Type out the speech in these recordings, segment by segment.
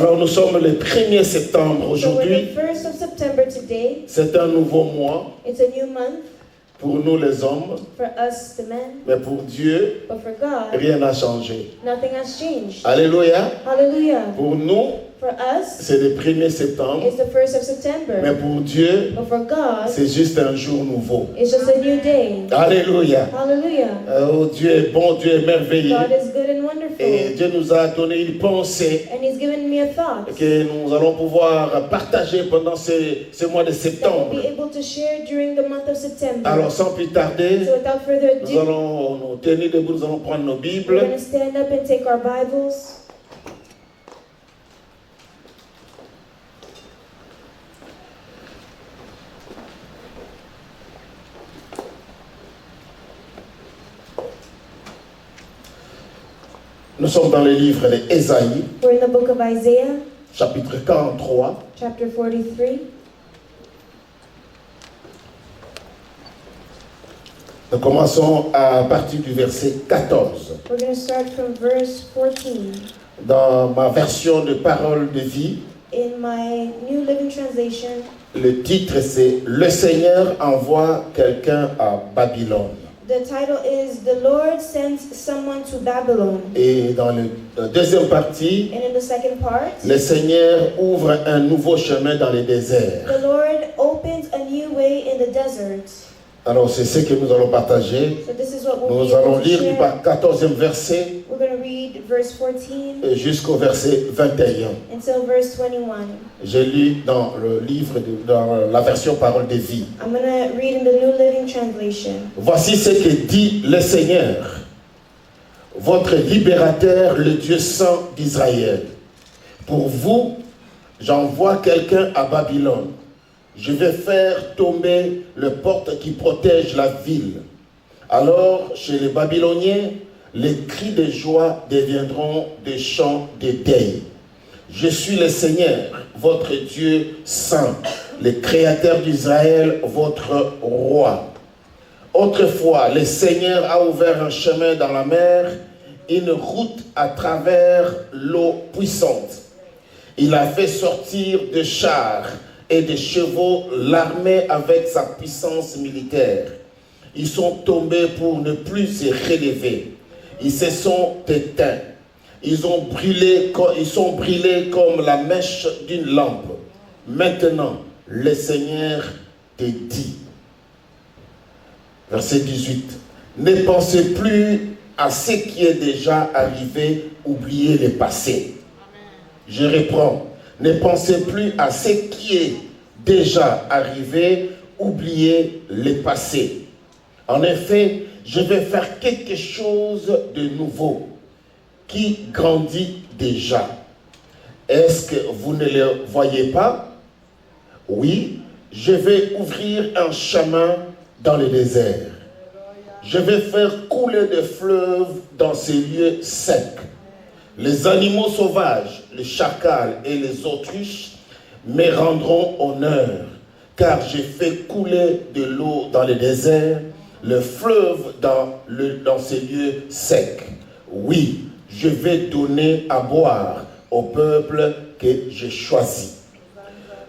Alors nous sommes le 1er septembre aujourd'hui. So we're the 1st of September today. C'est un nouveau mois It's a new month pour nous les hommes, for us, the men, mais pour Dieu, but for God, rien n'a changé. nothing has changed. Alléluia. Hallelujah. Pour nous, For us, c'est le 1er septembre, it's the 1st of mais September. pour Dieu, But for God, c'est juste un jour nouveau. it's just a new day. Alléluia. Hallelujah. Oh, Dieu est bon, Dieu est merveilleux. God is good and Et wonderful. Dieu nous a donné une pensée And He's given me a thought que nous allons pouvoir partager pendant ce mois de that septembre. we'll be able to share during the month of September. Alors sans plus tarder, So without further nous ado, allons nous tenir debout, nous allons prendre nos we're Bibles. going to stand up and take our Bibles. Nous sommes dans le livre d'Ésaïe, We're in the book of Isaiah, chapitre 43. chapter 43. Nous commençons à partir du verset 14. We're going to start from verse 14. Dans ma version de Parole de vie, In my New Living Translation, le titre c'est « Le Seigneur envoie quelqu'un à Babylone ». the title is The Lord Sends Someone to Babylon. Et dans la deuxième partie, And in the second part, le Seigneur ouvre un nouveau chemin dans les déserts. the Lord opens a new way in the desert. Alors c'est ce que nous allons partager. So this is what we'll be Nous allons able to lire du share. 14e verset We're going to read verse 14 jusqu'au verset 21. until verse 21. J'ai lu dans le livre, dans la version Parole de vie. I'm going to read in the New Living Translation. Voici ce que dit le Seigneur, votre libérateur, le Dieu saint d'Israël. Pour vous, j'envoie quelqu'un à Babylone. Je vais faire tomber le porte qui protège la ville. Alors, chez les Babyloniens, les cris de joie deviendront des chants de deuil. Je suis le Seigneur, votre Dieu saint, le Créateur d'Israël, votre roi. Autrefois, le Seigneur a ouvert un chemin dans la mer, une route à travers l'eau puissante. Il a fait sortir des chars et des chevaux l'armée avec sa puissance militaire. Ils sont tombés pour ne plus se relever. Ils se sont éteints. Ils sont brûlés comme la mèche d'une lampe. Maintenant, le Seigneur te dit. Verset 18. Ne pensez plus à ce qui est déjà arrivé, oubliez le passé. Je reprends. Ne pensez plus à ce qui est déjà arrivé, oubliez le passé. En effet, je vais faire quelque chose de nouveau qui grandit déjà. Est-ce que vous ne le voyez pas? Oui, je vais ouvrir un chemin dans le désert. Je vais faire couler des fleuves dans ces lieux secs. Les animaux sauvages, les chacals et les autruches me rendront honneur, car j'ai fait couler de l'eau dans le désert, le fleuve dans ces lieux secs. Oui, je vais donner à boire au peuple que j'ai choisi.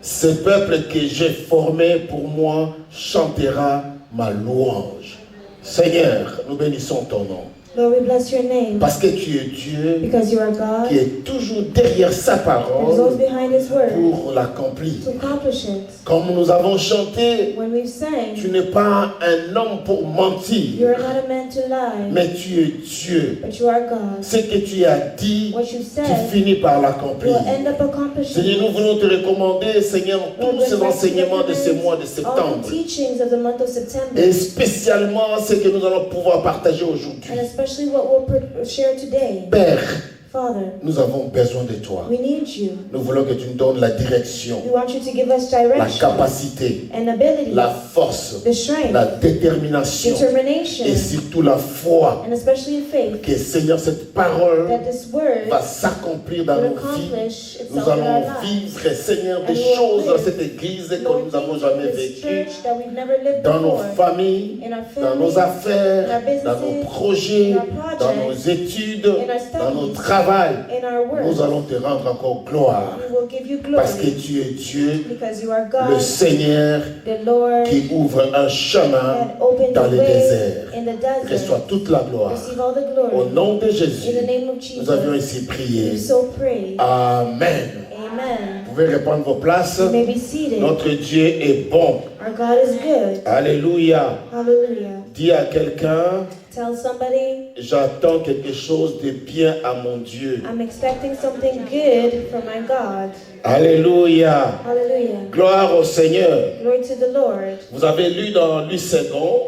Ce peuple que j'ai formé pour moi chantera ma louange. Seigneur, nous bénissons ton nom. Lord, we bless your name Parce que tu es Dieu because you are God qui est toujours derrière sa that is always parole behind His word pour l'accomplir. to accomplish it. Comme nous avons chanté, When we've sang, tu n'es pas un homme pour you mentir, are not a man to lie, mais tu es Dieu. but you are God. Ce que tu as dit, What you tu said, finis par you l'accomplir. will end up accomplishing. Seigneur, nous voulons te recommander, Seigneur, Lord, tous we ces invite you to enseignements de ce mois de recommend all septembre. the teachings of the month of September, Et spécialement ce que nous allons pouvoir partager aujourd'hui. and especially what we'll share today. Père, Father, nous avons besoin de toi. we need you. Nous voulons que tu nous donnes la direction, We want you to give us la direction capacité, and ability, la force, the strength, la détermination determination, et surtout la foi. and especially faith Que Seigneur, cette parole that this word va s'accomplir dans will nos vies. accomplish Nous itself in our allons lives. vivre, Seigneur, des And we will choses dans live, cette église que Lord, nous n'avons things jamais in this vécues, church that we've never lived dans nos before, familles, in our dans nos families, affaires, in our businesses, dans nos projets, in our projects, dans nos études, in our studies, dans nos travaux, travail, in our work, nous allons te rendre encore gloire. we will give you Parce que glory tu es Dieu, because you are le God, Seigneur the Lord qui ouvre un chemin that opened dans the le way désert. in the desert. Reçois toute la gloire. Receive all the Au glory. nom de In Jésus, the name of nous avions Jesus, ici prié. we so pray. Amen. Amen. Vous pouvez reprendre vos places. You may be seated. Notre Dieu est bon. Our God is good. Alléluia. Hallelujah. Dis à quelqu'un, Tell somebody, j'attends quelque chose de bien à mon Dieu. I'm expecting something good from my God. Alléluia. Hallelujah. Gloire au Seigneur. Glory to the Lord. Vous avez lu dans Luc 2,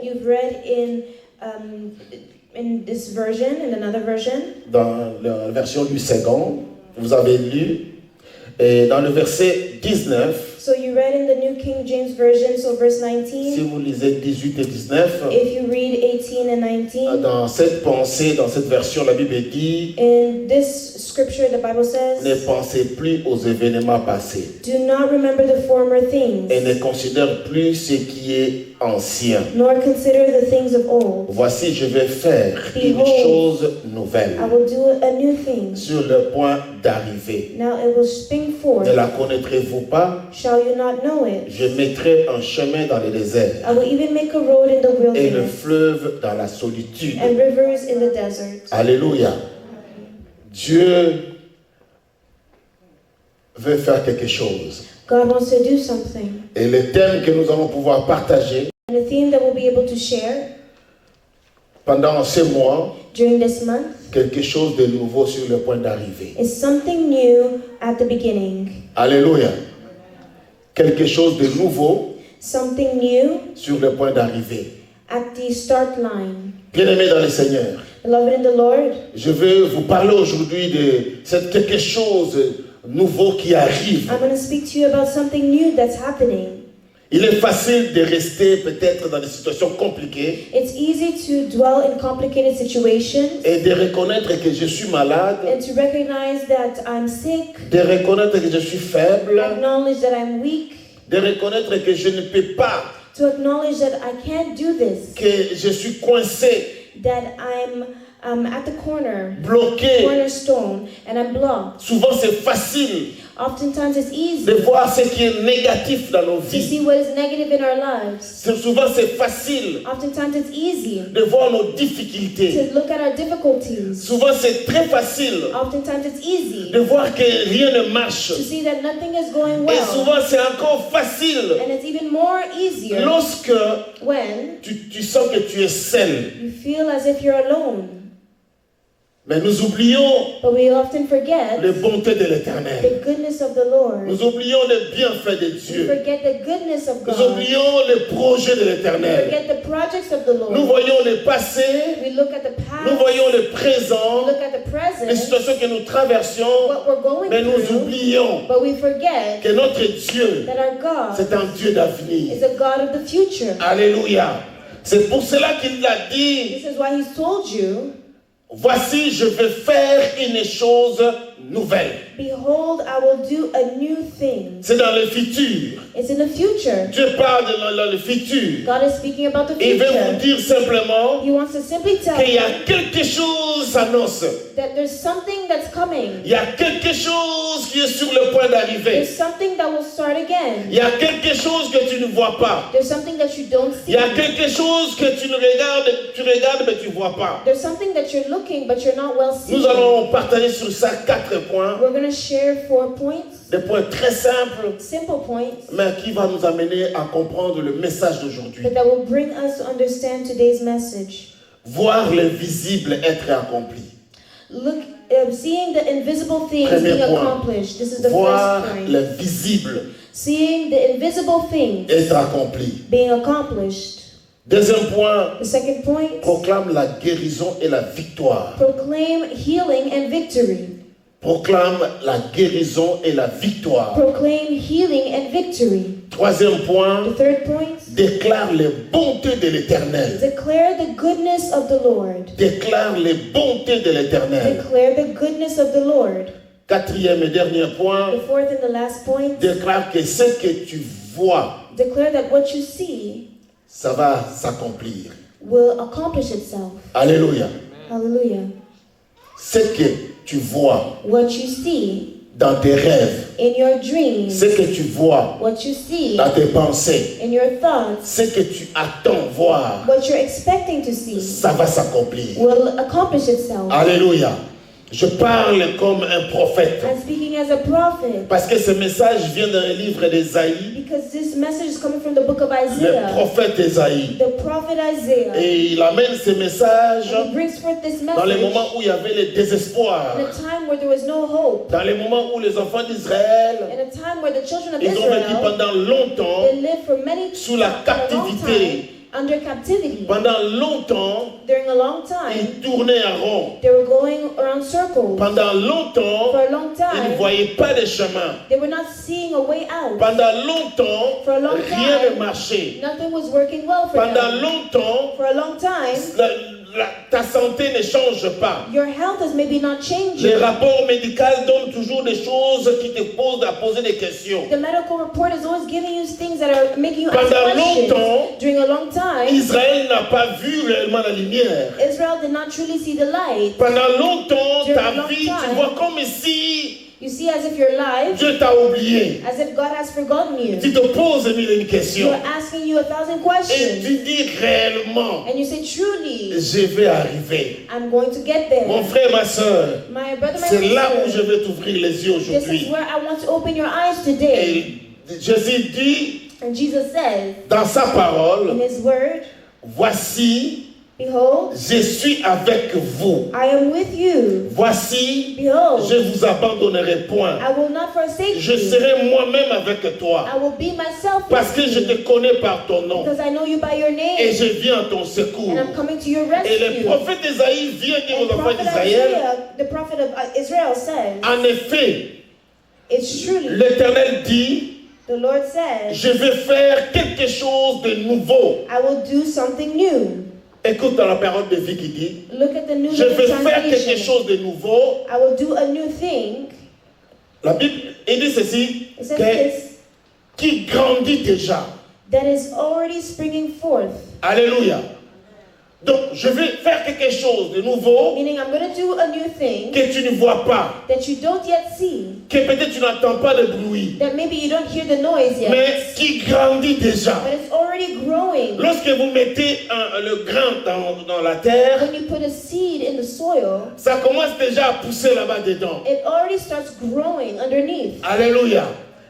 You've read in this version, in another version, dans la version Luc 2, vous avez lu, et dans le verset 19, so you read in the New King James Version, so verse si 19, vous lisez 18 et 19, if you read 18 and 19, dans cette pensée, dans cette version, la Bible dit, in this scripture the Bible ne says, pensez plus aux événements passés do not remember the former things, et ne considère plus ce qui est ancien. nor consider the things of old. Voici, je vais faire une Behold, chose nouvelle I will do a new thing. sur le point d'arriver. Now it will spring forth. Ne la connaîtrez-vous pas? Shall you not know it? Je mettrai un chemin dans le désert I will even make a road in the et le wilderness fleuve dans la solitude. and rivers in the desert. Alléluia. Dieu veut faire quelque chose. God wants to do something. Et le thème que nous allons pouvoir partager And the theme that we'll be able to share pendant ce mois, during this month quelque chose de nouveau sur le point d'arriver. is something new at the beginning. Alléluia. Quelque chose de nouveau Something new sur le point d'arriver. at the start line. Bien-aimés dans le Seigneur, Beloved in the Lord, je vais vous parler aujourd'hui de cette quelque chose nouveau qui arrive. I'm going to speak to you about something new that's happening. Il est facile de rester peut-être dans des situations compliquées It's easy to dwell in complicated situations et de reconnaître que je suis malade, and to recognize that I'm sick, de reconnaître que je suis faible, acknowledge that I'm weak, de reconnaître que je ne peux pas, to acknowledge that I can't do this, que je suis coincé, that I'm at the bloqué. cornerstone, and I'm blocked. Souvent c'est facile Oftentimes it's easy de voir ce qui est négatif dans nos to vies. see what is negative in our lives. Souvent c'est facile Oftentimes it's easy de voir nos difficultés. to look at our difficulties. Souvent c'est très facile Oftentimes it's easy de voir que rien ne marche. to see that nothing is going Et well. souvent c'est encore facile And it's even more easier lorsque when tu sens que tu es seul. you feel as if you're alone. Mais nous oublions But we often forget les bontés de l'Éternel. the goodness of the Lord. Nous oublions les bienfaits de We Dieu. forget the goodness of Nous God. oublions les projets de We l'Éternel. forget the projects of the Nous Lord. voyons le passé, We look at the nous past. voyons le We présent, look at the les present. situations que nous traversons, What we're going mais nous through. oublions But we forget que notre Dieu, that our God c'est un Dieu d'avenir. is a God of the future. Alléluia. C'est pour cela qu'il l'a dit, This is why He's told you, voici, je vais faire une chose nouvelle. behold, I will do a new thing. C'est dans le futur. It's in the future. Dieu parle dans le futur. God is speaking about the Il veut vous future. dire simplement He wants to simply tell qu'il y you a quelque chose s'annonce. that there's something that's coming. Il y a quelque chose qui est sur le point d'arriver. There's something that will start again. Il y a quelque chose que tu ne vois pas. There's something that you don't Il see. y a quelque chose que tu regardes mais tu ne vois pas. There's something that you're looking but you're not well seeing. Nous allons partager sur ça 4 points. We're going to share 4 points, Des points très simples, simple points, mais qui va nous amener à comprendre le message d'aujourd'hui. but that will bring us to understand today's message. Voir l'invisible être accompli. Look, seeing the invisible things Premier being point. accomplished. This is the Voir first point. l'invisible Seeing the invisible things être accompli. being accomplished. Deuxième point, The second point, proclame la guérison et la victoire. proclaim healing and victory. Proclame la guérison et la victoire. Proclaim healing and victory. Troisième point, The third point, déclare les bontés de l'Éternel. declare the goodness of the Lord. Déclare les bontés de l'Éternel. Declare the goodness of the Lord. Quatrième et dernier point, The fourth and the last point, déclare que ce que tu vois, declare that what you see ça va s'accomplir. will accomplish itself. Alléluia. Hallelujah. Ce que tu vois what you see dans tes rêves, in your dreams, ce que tu vois what you see dans tes pensées, in your thoughts, ce que tu attends voir, what you're expecting to see ça va s'accomplir. will accomplish itself. Alléluia. Je parle comme un prophète. I'm speaking as a prophet Parce que ce message vient d'un livre d'Ésaïe, because this message is coming from the book of le Isaiah, prophète Ésaïe. the prophet Isaiah. Et il amène ce message And he brings forth this dans les message moments où il y avait le désespoir, in a time where there was no hope, dans les moments où les enfants d'Israël, in a time where the children of ils ont vécu Israel, pendant longtemps they lived for many sous la for a long captivité. time under captivity. Pendant longtemps, During a long time, ils tournaient en rond. they were going around circles. Pendant longtemps, For a long ils ne time, voyaient pas de chemin. they were not seeing a way out. Pendant longtemps, For a long rien ne time, marchait. nothing was working well for Pendant them. longtemps, For a long time, ta santé ne change pas. your health is maybe not Les changing. rapports médicaux donnent toujours des choses qui te posent à poser des questions. The medical report is always giving you things that are making you ask Pendant questions. longtemps, During a long time, Israël n'a pas vu réellement la lumière. Israel did not truly see the light. Pendant longtemps, During a ta long vie, tu time, vois comme si You see as if your life, Dieu t'a oublié. as if God has forgotten you. Tu te poses mille et une questions. You're asking you 1,000 Et questions. tu dis réellement, And you say, truly, je vais arriver. I'm going to get there. Mon frère, ma soeur, My brother, my c'est là où je sister, vais t'ouvrir les yeux this is aujourd'hui. where I want to open your eyes today. Et Jésus dit And Jesus says dans sa in parole, his word, voici, behold, je suis avec vous. I am with you. Voici, Behold, je vous abandonnerai point. I will not forsake Je you. serai moi-même avec toi. I will be myself Parce que with je you. te connais par ton nom. Because I know you by your Et name. je viens à ton secours. And I'm coming to your Et le rescue. prophète Isaïe vient dire And aux enfants prophet d'Israël, Isaiah, the prophet of Israel says, en effet, it's truly, l'Éternel dit, the Lord says, je vais faire quelque chose de nouveau. I will do something new. Écoute dans la parole de vie qui dit, Look at the New je Living vais faire quelque Translation. chose de nouveau. I will do a new thing. La Bible il dit ceci, It says que- this, qui grandit déjà. that is already springing forth. Alléluia. Donc, je vais faire quelque chose de nouveau Meaning I'm going to do a new thing que tu ne vois pas, that you don't yet see. que peut-être tu n'entends pas de bruit, That maybe you don't hear the noise yet. mais qui grandit déjà. But it's already growing. Lorsque vous mettez le grain dans la terre, When you put a seed in the soil, ça commence déjà à pousser là-bas dedans. it already starts growing underneath. Alléluia.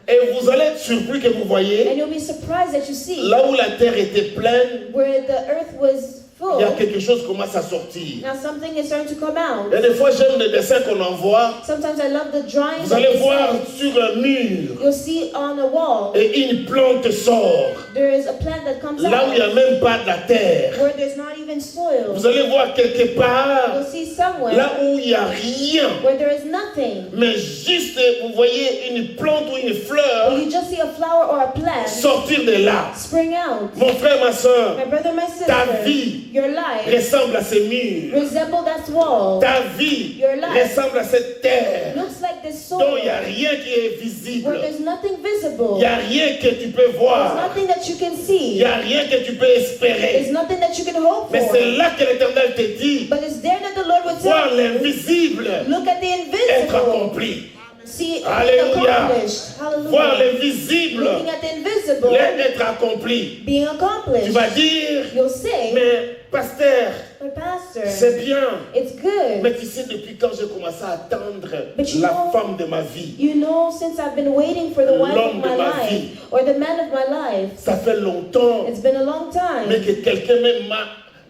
Et vous allez être surpris que vous And voyez, you'll be surprised that you see là où la terre était pleine, where the earth was il y a full, quelque chose qui commence à sortir. now something is starting to come out. Et des fois, j'aime les dessins qu'on envoie. Sometimes I love the drawings. Vous that allez they voir send. sur un mur, You'll see on a wall, et une plante sort, there is a plant that comes là où il n'y a out même pas de la terre. where there's not even soil. Vous allez voir quelque part, You'll see somewhere là où il n'y a rien, where there is nothing. mais juste, vous voyez une plante ou une fleur You just see a flower or a plant sortir de là. spring out. Mon frère, ma soeur, My brother, my ta sister, vie your life ressemble à ces murs. resemble that wall. Ta vie Your life ressemble à cette terre looks like this dont soil il n'y a rien qui est where visible. there's nothing Il visible. n'y a rien que tu peux There's voir. nothing that you can Il see. n'y a rien que tu peux espérer. There's nothing that you can hope Mais for. c'est là que l'Éternel te dit, But it's there that the Lord would voir tell you, l'invisible look at the être invisible. accompli. See it Alléluia. accomplished. Voir Hallelujah. l'invisible Looking at the invisible être accompli. being Tu accomplished. vas dire, You'll say, mais pasteur, but pastor, c'est bien. it's good. Mais tu sais, depuis quand j'ai commencé à attendre But you la know- femme de ma vie, You know, since I've been waiting for the wife of L'homme de my ma life vie. or the man of my life, ça fait longtemps, it's been a long mais time. que quelqu'un même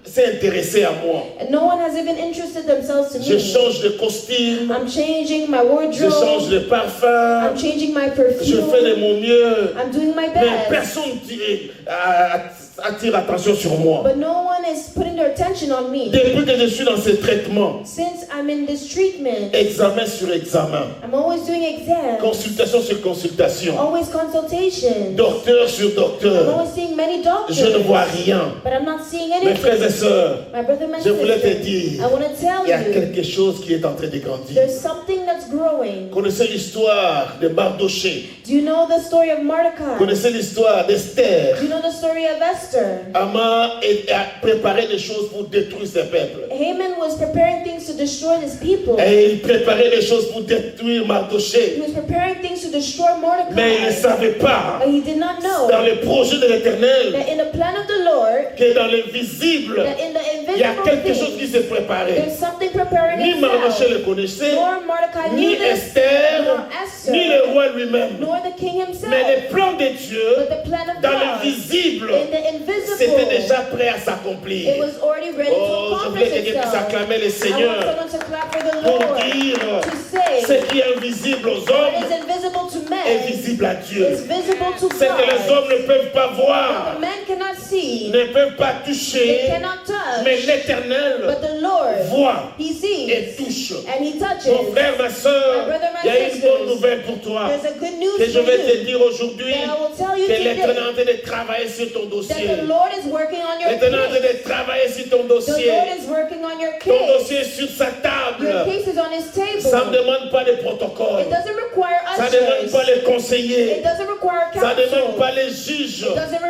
s'est intéressé à moi. And no one has even interested themselves to Je me. change de costume, I'm changing my je change wardrobe. de parfum, I'm changing my je fais de perfume. mon mieux. I'm doing my Mais best. personne attire attention sur moi. But no one is putting their attention on me. Depuis que je suis dans ce traitement, Since I'm in this treatment, examen sur examen, I'm always doing exams, consultation sur consultation, always consultations. docteur sur I'm docteur, always seeing many doctors, je ne vois rien. but I'm not seeing Mes frères et anything. sœurs, My brother, my je voulais te sister, dire, I want to il y a tell you, quelque chose qui est en train de grandir. there's something that's growing. Connaissez l'histoire de Mardoché, Do you know the story of Mordecai? connaissez l'histoire d'Esther. Do you know the story of Esther? Haman a préparait des choses pour détruire ses peuples. Haman was preparing things to destroy his people. Et il préparait des choses pour détruire He Mardochée. was preparing things to destroy Mordecai. Mais il ne savait pas, But he did not know dans le projet de l'Éternel, that in the plan of the Lord, que dans l'invisible, that in the il y a invisible quelque chose qui things, se préparait. there's something preparing Ni Mardochée itself. le connaissait, Nor Mordecai ni knew this, Esther, nor Esther, ni le roi lui-même. nor the king himself. Mais les plans de Dieu, But the plan of dans God, l'invisible, in the invisible, c'était déjà prêt à it s'accomplir. was already ready to Oh, je accomplish voulais quelqu'un qui itself. s'acclamait le I want Seigneur someone to clap for the pour Lord, dire to say ce qui est invisible aux what hommes is invisible to est men visible à Dieu. is visible to Ce que les God. hommes ne peuvent pas What voir, the men cannot see, ne peuvent pas they toucher, cannot mais touch, l'Éternel but the Lord, voit He et sees touche. and He Mon touches. frère, ma soeur, My brother, my il y a une sisters, bonne nouvelle pour toi There's a good news que je for vais te you dire aujourd'hui, that I will tell you que l'Éternel est today, en train de travailler sur ton that dossier. the Lord is working on your L'Éternel est en train case. de travailler sur ton The dossier. Lord is working on your Ton case. dossier est sur sa table. Your case is on His Ça ne table. demande pas de protocole. It doesn't require Ça ne demande pas ushers. les conseillers. It doesn't require Ça ne demande counsel. pas les juges It doesn't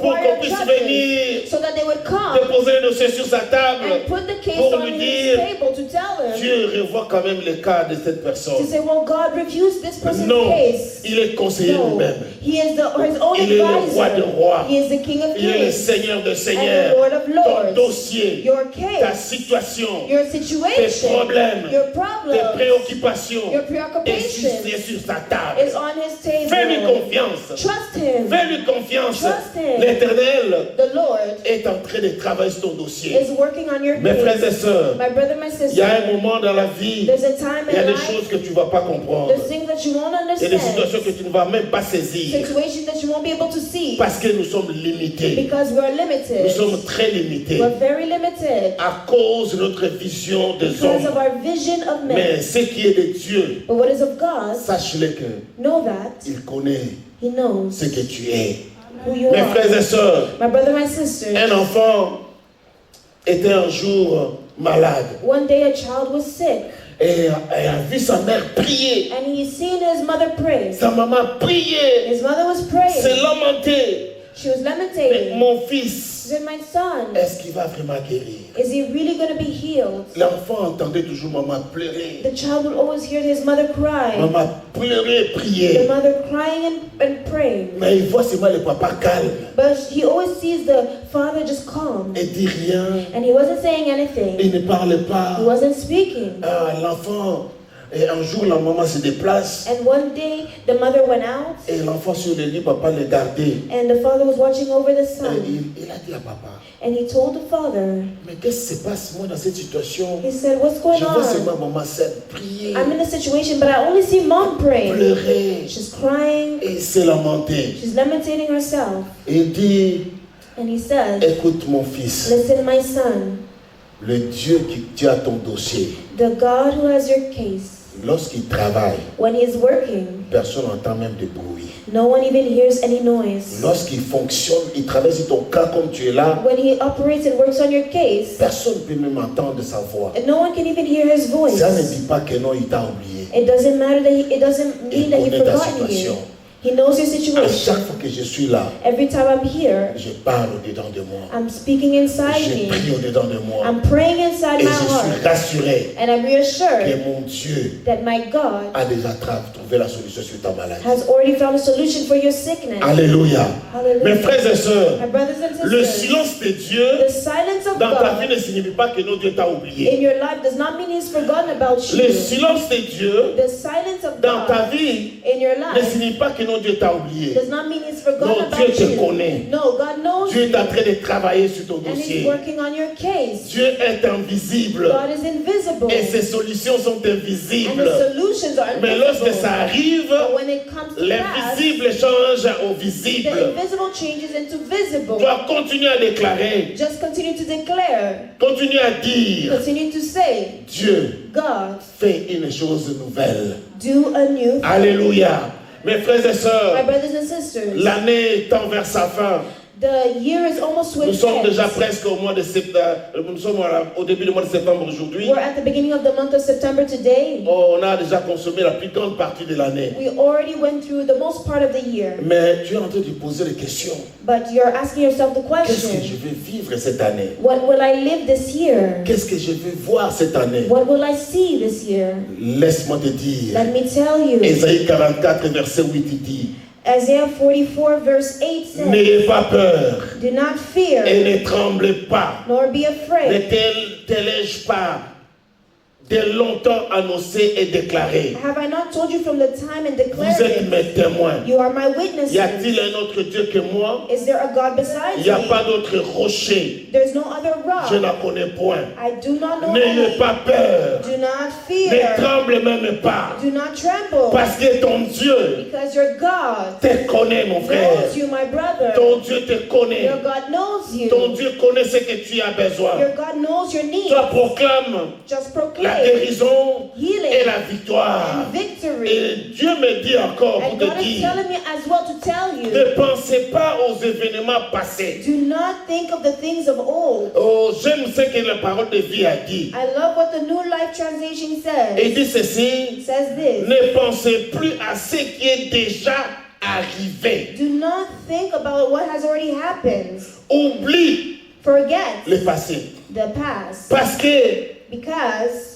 pour require qu'on puisse judges venir so that they would come déposer le dossier sur sa table. and put the case pour on lui His dire, table to tell him, Dieu revoit quand même le cas de cette to personne. say, well, God refused this person's Non, case. il est conseiller No, lui-même. He is his own Il est le roi des advisor. rois. He is the King of Il est le Kings Seigneur de and Seigneurs. the Lord of Ton Lords. dossier, Your ta case, situation, your tes situation, problèmes, your tes problems, préoccupations your est sur sa table. is on His Fais-lui table. confiance. Trust Him. Fais-lui confiance. Trust Him. L'Éternel The Lord est en train de travailler sur ton dossier. is working on your Mes frères et case. sœurs, My brother, my il y a un sister, moment dans la vie, there's a time il y a in des life, choses que tu ne vas pas comprendre. there's things that you won't Il y a des situations understand, que tu ne vas même pas saisir. situations that you won't be able to see Parce que nous sommes limités. because we're Nous limited. sommes très limités. We're very limited À cause de notre vision des because of hommes. our vision of men. Mais ce qui est de Dieu, But what is of God, sache-le que know that il connaît He knows ce que tu es. who you Mes are. frères et sœurs, My brother, my sister, un enfant était un jour malade one day a child was sick et a vu sa mère prier. and he seen his mother pray. Sa maman priait, His mother was se praying. lamentait. She was Mais lamentating. mon fils, She said, my son, est-ce qu'il va vraiment guérir? is he really going to be healed? L'enfant entendait toujours maman pleurer. The child would always hear his mother cry. Maman pleurer, The prier. mother crying and praying. Mais il voit seulement le papa calme But he always sees the father just calm. et dit rien. And he wasn't saying anything. Il ne parle pas. He wasn't speaking. Ah, l'enfant, et un jour la maman se déplace And one day the mother went out et l'enfant sur le lit, papa le gardait. and the father was watching over the Et son. il a dit à papa, And he told the father, mais qu'est-ce qui se passe moi dans cette situation? he said, what's going Je vois on? seulement maman seule prier, I'm in a situation, but I only see mom praying. pleurer She's crying. et se lamenter. She's lamentating herself. Et il dit, And he says, écoute mon fils, listen, my son, le Dieu qui a ton dossier, the God who has your case, lorsqu'il travaille, when he is working, personne n'entend même de bruit. no one even hears any noise. Lorsqu'il fonctionne, il travaille sur ton cas comme tu es là, When he operates and works on your case, personne ne peut même entendre sa voix. and no one can even hear his voice. Ça ne dit pas que non, il t'a oublié. It doesn't matter that it doesn't mean Il that he connaît ta forgotten you. situation. He knows your À situation. chaque fois que je suis là, Every time I'm here, je parle au-dedans de moi. I'm speaking inside Je me. prie au-dedans de moi. I'm praying inside Et my je suis heart. rassuré And I'm que reassured mon Dieu that my God a déjà trouvé la solution sur ta maladie. has already found a solution for your sickness. Alléluia. Hallelujah. Mes frères et sœurs, My brothers and le sisters, silence de Dieu the silence of dans ta vie God ne signifie pas que non, Dieu t'a oublié. in your life does not mean He's forgotten about Le you. silence de Dieu The silence of dans ta God vie in your ne life signifie pas que non, Dieu t'a oublié. does not mean He's forgotten Non, about Dieu te you. connaît. No, God knows Dieu est you, en train de travailler sur ton and He's dossier. working on your case. Dieu est invisible God is invisible, et ses solutions sont and invisibles. the solutions are Mais lorsque invisible. ça arrive, But when it comes to pass, l'invisible change au the visible. invisible changes into visible. Tu dois continuer à déclarer, Just continue to declare, continue à dire, continue to say, Dieu God, fait une chose nouvelle. do a new thing. Alléluia. Mes frères et My sœurs, brothers and sisters, l'année tend vers sa fin. The year is almost Nous with sommes déjà end. presque au mois de septembre. Nous sommes au début du mois de septembre aujourd'hui. We're at the beginning of the month of September today. On a déjà consommé la plus grande partie de l'année. We already went through the most part of the year. Mais tu es en train de poser des questions. But you're asking yourself the Qu'est-ce que je question, vais vivre cette année? what will I live this year? Qu'est-ce que je vais voir cette année? What will I see this year? Laisse-moi te dire. Let me tell you. Ésaïe 44, verset 8, il dit, Isaiah 44 verse 8 says, n'ayez pas peur do not fear, et ne tremblez pas. nor be Ne afraid. t'ai-je pas dès longtemps annoncé et déclaré? Have I not told you from the time and Vous declared êtes it? mes témoins. You are my Y witnesses. a-t-il un autre Dieu que moi? Is there a God besides Il n'y a me? pas d'autre rocher. There's no other Je rock. n'en connais point. I do not know N'ayez any. pas peur. Do not Ne fear. tremble même pas. Do not tremble. Parce que ton Dieu Because your God te connaît, mon frère. knows you, my brother. Ton Dieu te connaît. Your God knows Ton you. Dieu connaît ce que tu as besoin. Your God knows your needs. Toi proclame Just la proclaim guérison et healing la victoire. and victory. Et Dieu me dit encore pour And te God is dire, telling me as well to tell you, ne pensez pas aux événements passés. do not think of the things of old. Oh, j'aime ce que la parole de vie a dit. I love what the New Life Translation Et says. il dit ceci, It says this. ne pensez plus à ce qui est déjà arrivé. Do not think about what has already happened. Oublie Forget le passé. the past. Parce que Because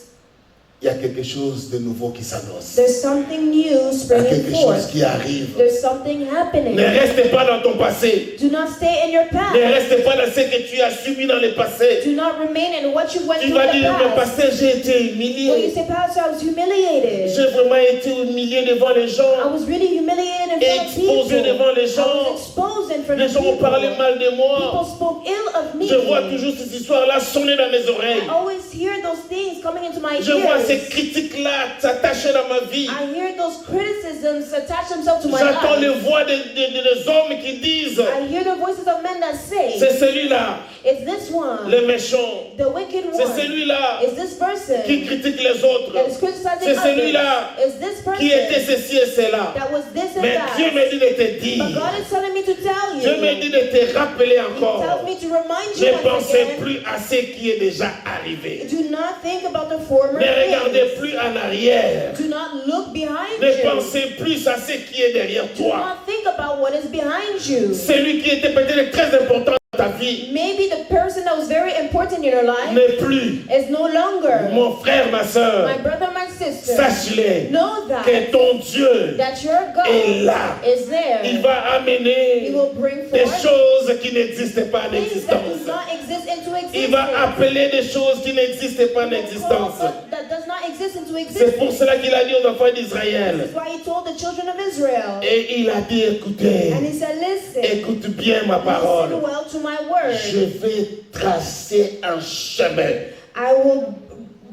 il y a quelque chose de nouveau qui s'annonce. there's something new Il y a springing quelque chose forth. qui arrive. There's something happening. Ne reste pas dans ton passé. Do not stay in your Ne past. reste pas dans ce que tu as subi dans le passé. Do not remain in what you went Tu through vas in dire, the mais past. pasteur, j'ai été Well, you humilié. say, Pastor, I was humiliated. J'ai vraiment été humilié devant les I gens. was really humiliated in front of people. Exposé devant les I gens. was exposed in front Les of gens ont people. parlé mal de People moi. spoke ill of me. Je vois toujours cette histoire-là sonner dans mes oreilles. I always hear those things coming into my Je vois ces ears. critiques-là s'attacher dans ma vie. I hear those criticisms attach themselves to my J'entends les life. voix des hommes qui disent, I hear the voices of men that say, c'est celui-là, it's this one, le méchant. the wicked C'est one, celui-là it's this person qui critique les autres. that is criticizing C'est celui-là others, it's this qui était person ceci et cela. that was this and Mais that. Dieu me dit de te But dire, God is telling me to tell you. Dieu me dit de te rappeler He tells encore. me to remind you Ne once pensez again. plus à ce qui est déjà arrivé. Do not think about the former Ne regardez things. plus en arrière. Do not look behind Ne you. pensez plus à ce qui est derrière Do toi. not think about what is behind you. Celui qui était peut-être très important dans ta vie Maybe the person that was very important in your life n'est plus. is no longer. Mon frère, ma soeur, My brother, my sister, sache-le know that que ton Dieu that your est God là. is there. Il va He amener will bring des forth choses qui n'existent pas en things that do existence. not exist into Il va existence. appeler des choses qui n'existent pas en He will call existence. what that does not exist into C'est pour existence. cela qu'il a dit aux enfants d'Israël. This is why he told the children of Israel. Et il a dit, écoutez, And he said, listen, écoute bien ma parole. listen well to my word. Je vais tracer un chemin I will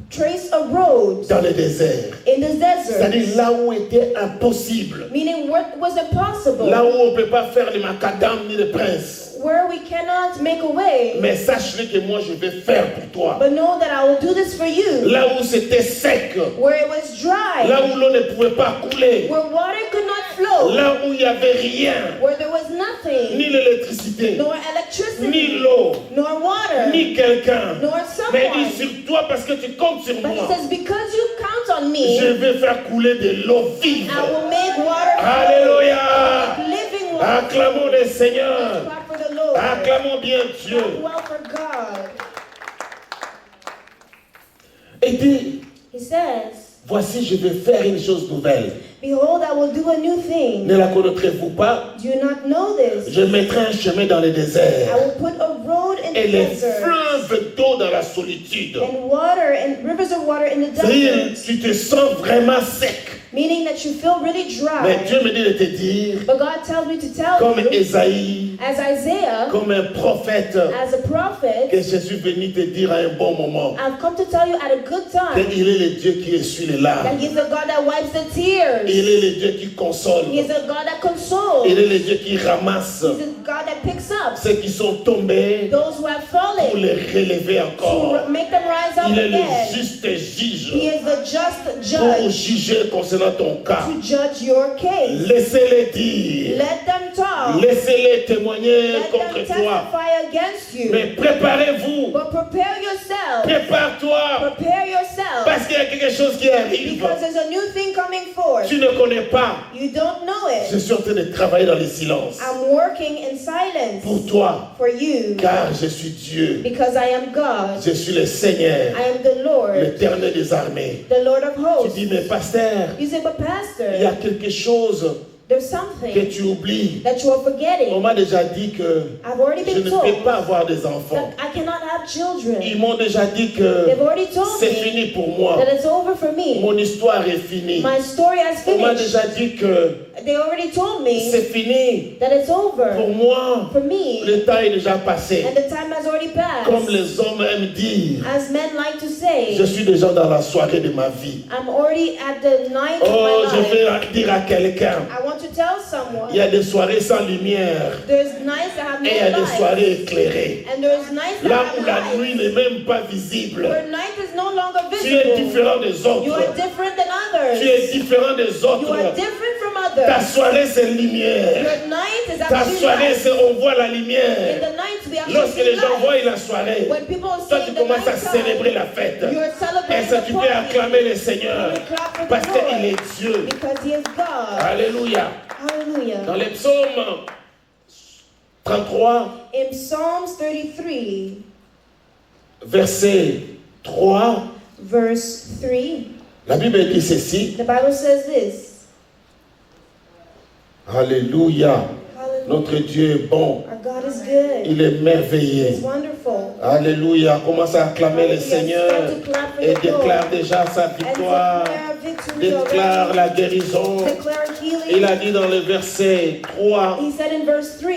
trace a road dans le désert. in the desert. C'est-à-dire là où était impossible. Meaning what was impossible. Là où on ne peut pas faire de macadam ni de prince. Where we cannot make a way. Mais sache-le que moi je vais faire pour toi. But know that I will do this for you. Là où c'était sec. Where it was dry. Là où l'eau ne pouvait pas couler. Where water could not flow. Là où il n'y avait rien. Where there was nothing. Ni l'électricité. Nor Ni electricity. l'eau. Nor water. Ni quelqu'un. Nor Mais dis someone. sur toi parce que tu comptes sur But he moi. says, because you count on me, Je vais faire couler de l'eau vive. I will make water flow. Alléluia. Living water. Acclamons le Seigneur. Clap for the Lord. Acclamons bien Dieu. Clap well for God. Et dit, He says, voici je vais faire une chose nouvelle. behold, I will do a new thing. Ne la connaîtrez-vous pas? Do you not know this? Je mettrai un chemin dans le I désert will put a road in et the les desert fleuves d'eau dans la solitude. and water and rivers of water in the C'est-à-dire, desert. tu te sens vraiment sec. Meaning that you feel really Mais dry. Dieu me dit de te dire, But God tells me to tell comme you, Ésaïe, as Isaiah, comme un prophète, as a prophet, que je suis venu te dire à un bon moment I've come to tell you at a good time qu'il est le Dieu qui essuie les that larmes. He's a God that wipes the tears. Il est le Dieu qui console. He's a God that consoles. Il est le Dieu qui ramasse He's a God that picks up ceux qui sont tombés those who have pour fallen les relever encore. to make them rise up Il est le again. juste juge He is the just pour judge juger concernant concernant ton cas. to judge your case. Laissez-les dire. Let them talk. Laissez-les témoigner Let contre them toi. testify against you. Mais préparez-vous. But prepare yourself. Prépare-toi. Prepare yourself. Parce qu'il y a quelque chose qui arrive. Because there's a new thing coming forth. Tu ne connais pas. You don't know Je it. suis en train de travailler dans le silence. I'm working in silence Pour toi. for you. Car je suis Dieu. Because I am God. Je suis le Seigneur. I am the Lord. L'Éternel des armées. The Lord of Tu hosts. dis, mais pasteur, You say, but il y a pastor, quelque chose there's que something tu oublies. that you are On forgetting. m'a déjà dit que I've already je been ne told peux pas avoir des enfants. that I cannot have children. Ils m'ont déjà dit que They've already told c'est me fini pour moi. that it's over for me. Mon histoire est finie. My story has On m'a finished. déjà dit que They already told me c'est fini. that it's over Pour moi, for me. le temps est déjà passé. And the time has already Comme passed. les hommes aiment dire, As men like to je say, suis déjà dans la soirée de ma vie. I'm already at the night of Oh, my je life. vais dire à quelqu'un, I want to tell il y a someone des soirées sans lumière there's nights that have et il y a no des light. soirées éclairées. And there's nights that Là have où la nuit light. n'est même pas visible. Where night is no longer Tu es visible. différent des You are autres. different than Tu es others. différent des You are autres. different from Ta others. soirée, c'est lumière. Your night is Ta actually soirée, light. c'est on voit la In lumière. the night we actually Lorsque see les gens light. voient la soirée, When people toi see tu the commences à night célébrer time, la fête. you're Et celebrating ça, the tu peux acclamer le Seigneur. You clap for Parce the qu'il est Lord. Dieu. Because he is God. Alléluia. Hallelujah. Dans les psaumes 33, In Psalms 33, verset 3, verse 3, la Bible dit ceci. the Bible says this. Alléluia. Hallelujah. Notre Dieu est bon. Our God is good. Il est merveilleux. He's wonderful. Alléluia. Commence à acclamer le Hallelujah. Seigneur Start to clap for et the Lord. déclare déjà sa And victoire. declare victory Déclare already. la guérison. Declare healing. Il a dit dans le verset 3, He said in verse 3,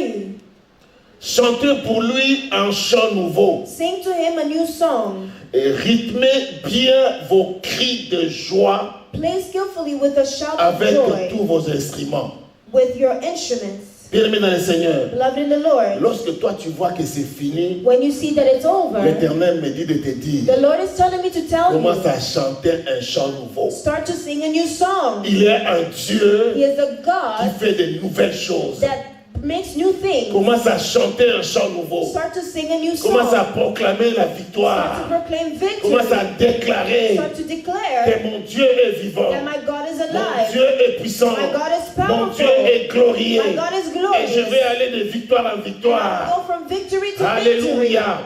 chantez pour lui un chant nouveau sing to him a new song. et rythmez bien vos cris de joie Play skillfully with a shout of avec joy tous vos instruments. with your instruments. Bien-aimé dans le Seigneur, Beloved in the Lord, lorsque toi tu vois que c'est fini, when you see that it's over, l'Éternel me dit de te dire, the Lord is telling me to tell commence you, à chanter un chant nouveau. start to sing a new song. Il est un Dieu He is a qui God fait de nouvelles choses. that makes new things. Commence à chanter un chant nouveau. Start to sing a new Commence à song. proclamer la Start to victoire. proclaim Commence à victory. déclarer Start to que declare mon Dieu est vivant. that my God is Mon alive. Dieu est puissant. My God is Mon powerful. Dieu est glorieux. My God is Et glorious. je vais aller de victoire en victoire. Go from victory to victory. Alléluia.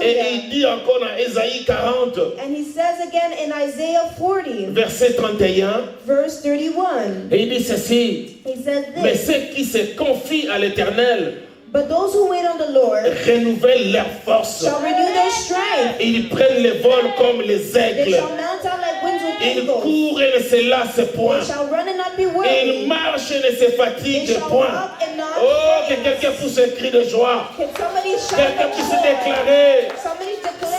Et Hallelujah. il dit encore dans Ésaïe 40, And he says again in Isaiah 40, verset 31, verse 31, et il dit ceci, he says mais this, ceux qui se confient à l'Éternel but those who wait on the Lord renouvellent leur force. shall renew their strength. Ils prennent le vol comme les They aigles. shall mount out like wings with Ils eagles. courent et ne se lassent point. They shall run and not be Ils weary. marchent et ne se They fatiguent shall point. walk and not Oh, que faint. quelqu'un pousse un cri de joie. Can somebody shout Quelqu'un for puisse joy? déclarer. Somebody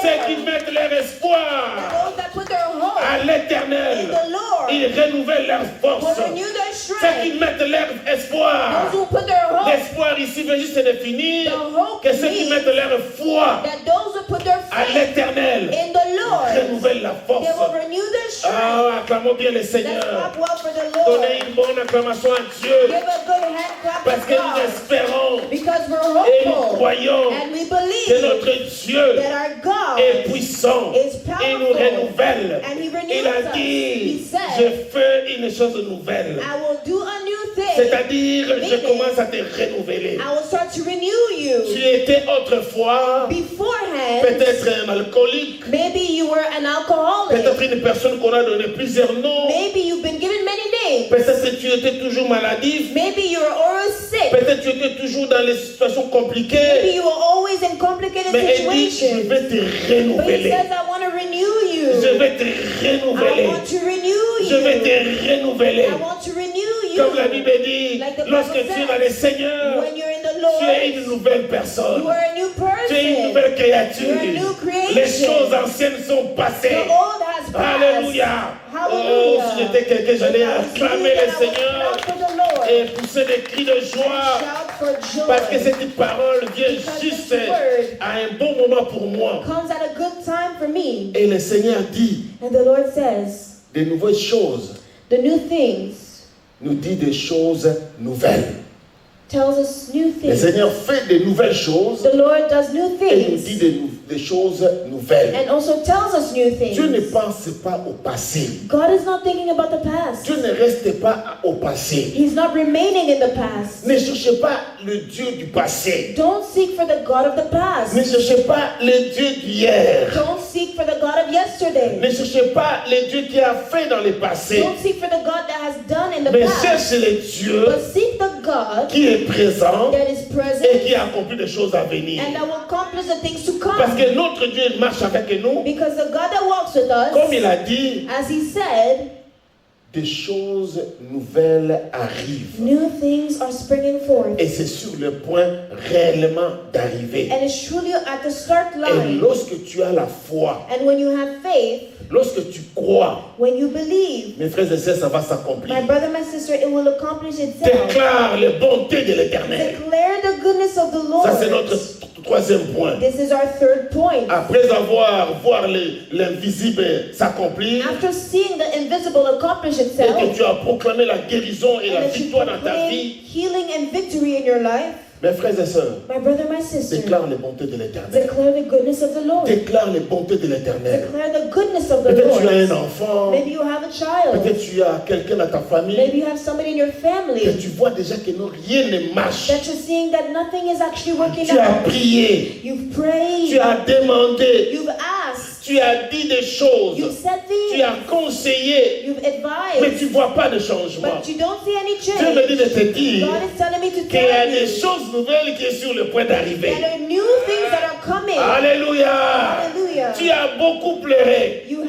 Ceux qui declare mettent leur espoir that those that put their hope à in l'Éternel, the Lord ils renouvellent leur force. will renew their Ceux strength. qui mettent leur espoir, Those who put their hope, l'espoir ici veut juste de finir, the hope que ceux qui means mettent leur foi that those who put their à faith l'Éternel in the Lord, renouvellent la they force. will renew their strength. Ah, acclamons bien le Let's Seigneur. clap well for the Lord. Donnez une bonne acclamation à Dieu. Give a good hand clap Parce to que nous God. espérons Because we're et nous hopeful croyons and we que believe notre Dieu that our God est puissant is et nous powerful renouvelle. and He renews Il a us. dit, He said, je fais une chose nouvelle. I will do a new thing. C'est-à-dire, je commence à te renouveler. I will start to renew Tu you. étais autrefois Beforehand, peut-être un alcoolique, maybe you were an alcoholic. peut-être une personne qu'on a donné plusieurs noms, Maybe you've been given many names. peut-être que tu étais toujours maladif, Maybe you were always sick. peut-être que tu étais toujours dans les situations compliquées, Maybe you were always in complicated mais il dit, je situations. vais te But He renouveler. says, I want to renew you. Je vais te I renouveler. want to renew Je vais you. te renouveler. I want to renew Comme la you. Bible dit, Like the lorsque Bible tu es dans le says, Seigneur, when you're in the tu es une Lord, nouvelle personne. you are a new Tu es une person. nouvelle créature. You're a new creation. Les choses anciennes sont passées. The old has passed. Alléluia. Oh, Hallelujah. si j'étais quelqu'un, j'allais If I was you, acclamer then le I would Seigneur clap for the Lord. et pousser des cris de joie. Shout for joy. Parce que cette parole vient Because juste this word à un bon moment pour moi. comes at a good time for me. Et le Seigneur dit And the Lord says de nouvelles choses The new things nous dit des choses nouvelles. tells us new Le things. Seigneur fait de nouvelles choses The Lord does new et nous dit things des choses nouvelles. and also tells us new Dieu ne things. pense pas au passé. God is not thinking about the past. Dieu ne reste pas au passé. He's not remaining in the past. Ne cherchez pas le Dieu du passé. Don't seek for the God of the past. Ne cherchez pas le Dieu d'hier. Don't seek for the God of yesterday. Ne cherchez pas le Dieu qui a fait dans le passé. Don't seek for the God that has done in the Mais past. cherchez le Dieu But seek the God qui est présent that is et present qui accomplit des choses à venir. and that will accomplish the things to Parce come. que notre Dieu il marche avec nous. Because the God that walks with Comme il us, a dit, as he said, des choses nouvelles arrivent. new things are springing forth. Et c'est sur le point réellement d'arriver. And it's truly at the start Et line. lorsque tu as la foi, And when you have faith, lorsque tu crois, when you believe, mes frères et sœurs, ça va my s'accomplir. brother, my sister, it will accomplish itself. Déclare les bontés de l'Éternel. Declare the goodness of the Ça, c'est notre Lord. troisième point. This is our third point. Après avoir vu l'invisible s'accomplir, After seeing the invisible accomplish et itself, que tu as proclamé la guérison et and la that you victoire dans ta proclaim vie, healing and victory in your life, mes frères et sœurs, my brother, my sister, déclare les bontés de l'Éternel. declare the goodness of the Lord. Déclare les bontés de l'Éternel. Declare the goodness of the Peut-être tu as un Lord. enfant, Maybe you have a child. peut-être tu as quelqu'un dans ta famille, Maybe you have somebody in your que family tu vois déjà que non, rien ne marche. that you're seeing that nothing is actually working Tu as out. prié, You've prayed. tu as demandé, You've asked. tu as dit des choses, You've said tu things. as conseillé, You've mais advised. tu ne vois pas de changement. But you don't see any Dieu me dit change. de te dire God is telling me to qu'il y a tell des you choses nouvelles qui sont sur le point d'arriver. that are new things that are coming. Alléluia. Hallelujah. Tu as beaucoup pleuré, You've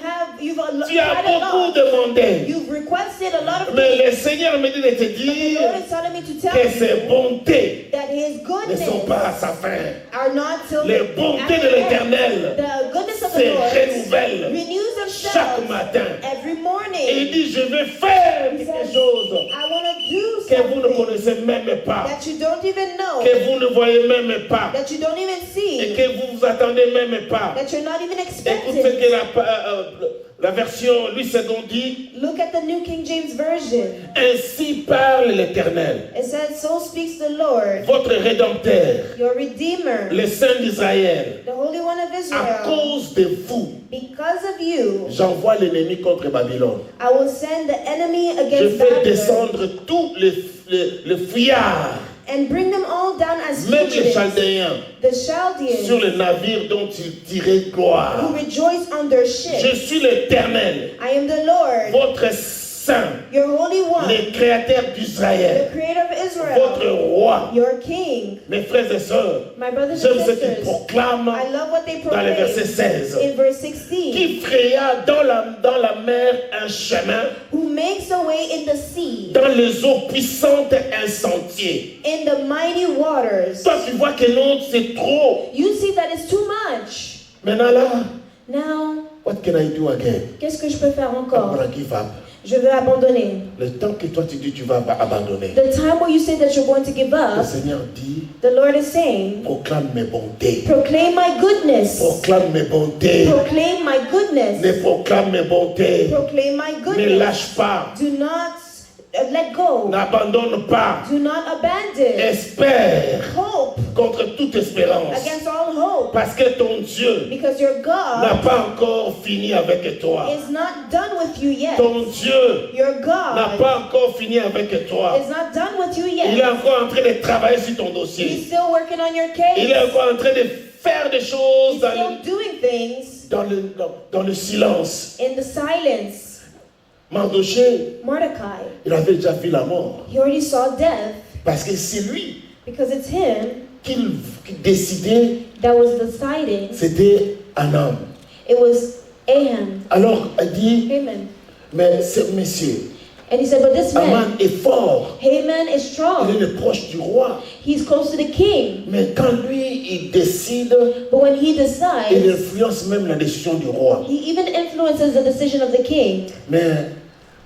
tu as cried a beaucoup lot. demandé, You've requested a lot of mais things. le Seigneur me dit de te But the dire Lord is telling me to tell que you ses bontés that His ne goodness sont pas à sa fin. are not till Les bontés de l'Éternel The goodness of se the Lord renouvellent renews chaque themselves matin. every Et il morning. dit, je vais faire He quelque says, chose I want to do que vous ne something connaissez même pas, that you don't even know, que vous ne voyez même pas, that you don't even et see, que vous vous attendez même pas. that you're not even Écoute ce expecting. que la version Louis II dit. Look at the New King James Version. Ainsi parle l'Éternel, It says, so speaks the Lord, votre Rédempteur, your Redeemer, le Saint d'Israël. the Holy One of À Israel. cause de vous, Because of you, j'envoie l'ennemi contre Babylone. I will send the enemy Je against fais Babylon descendre tous les fuyards, and bring them all down as même les fugitives. Chaldéens, The sur Chaldeans le navire dont ils tiraient gloire. who rejoice on their Je ship. suis l'Éternel, I am the Lord, votre Saint, your Holy One, le Créateur the d'Israël, Creator of votre Israel, Roi. your King. Mes frères et sœurs, My brothers j'aime and ce qu'ils sisters, proclament I love what they dans le verset proclaim 16. in verse 16. Qui fraya dans la mer un chemin, Who makes a way in the sea, dans les eaux puissantes un sentier. in the mighty waters. Toi, tu vois que non, c'est trop. You see that it's too much. Maintenant là, Now, what can I do again? qu'est-ce que je peux faire I'm encore? gonna give up. Je veux abandonner. Le temps que toi tu dis tu vas abandonner, The time where you say that you're going to give le up, Seigneur dit, the Lord is saying, proclame mes bontés. proclaim my goodness. Proclame mes bontés. Proclaim my goodness. Ne proclame mes bontés. Proclaim my Ne goodness. lâche pas. Do not let go. N'abandonne pas. Do not abandon. Espère Hope contre toute espérance. against all hope. Parce que ton Dieu Because your n'a God pas encore fini avec toi. is not done with you yet. Ton Dieu Your n'a God pas encore fini avec toi. is not done with you Il est yet. encore en train de travailler sur ton He's dossier. still working on your Il est case. encore en train de faire des choses He's still doing things dans le silence. in the silence. Mardoché, Mordecai, il avait déjà vu la mort. he already saw death Parce que c'est lui because it's him qui décidait, that was deciding. c'était un homme. It was Ahan. Alors, elle dit, Haman. mais ce monsieur, And he said, but this Haman man, est fort. Haman is Il strong. est le proche du roi. He's close to the king. Mais quand lui, il décide, But when he il decides, influence même la décision du roi. he even influences the decision of the king. Mais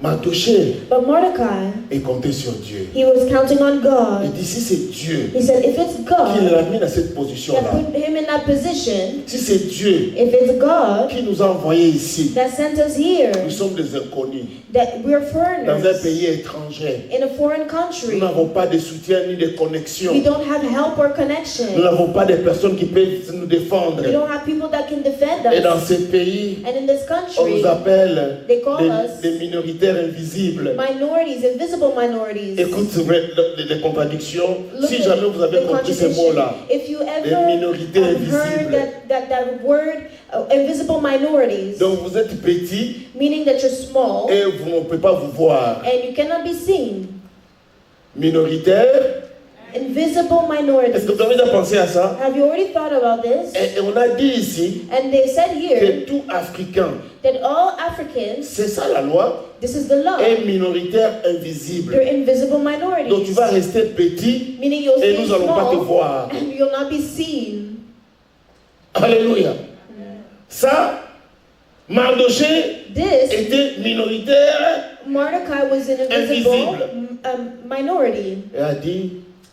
Mardoché But Mordecai, est compté sur Dieu. he was counting on Il God. dit, si c'est Dieu He said, if it's qui God l'a mis dans cette that position-là, put him in that position, si c'est Dieu if it's God qui nous a envoyés ici, that sent us here, nous sommes des inconnus. that we're dans un foreigners pays étranger. in a foreign Nous country. n'avons pas de soutien ni de connexion. We don't have help or Nous connection. n'avons pas de personnes qui peuvent nous défendre. We don't have people that can defend Et dans us. ces pays, And in this on country, nous appelle they call us des minoritaires invisibles. minorities, invisible minorities. Écoute les contradictions. Look Si at jamais vous avez the compris ces contradiction. mots-là, If you des ever minorités heard invisibles. that word, invisible minorities, Donc vous êtes petit meaning that you're small et vous ne pouvez pas vous voir. and you cannot be seen. Minoritaire. Invisible Est-ce minorities. que vous avez déjà pensé à ça? Have you already thought about this? Et on a dit ici And they said here que tout Africain, that all Africans, c'est ça la loi, this is the law, est minoritaire invisible. they're invisible Donc tu minorities. vas rester petit Meaning you'll et stay nous n'allons pas te small voir. and you'll not be seen. Alléluia. Ça, Mardoché This, était minoritaire Mordecai was an invisible minority. et a dit,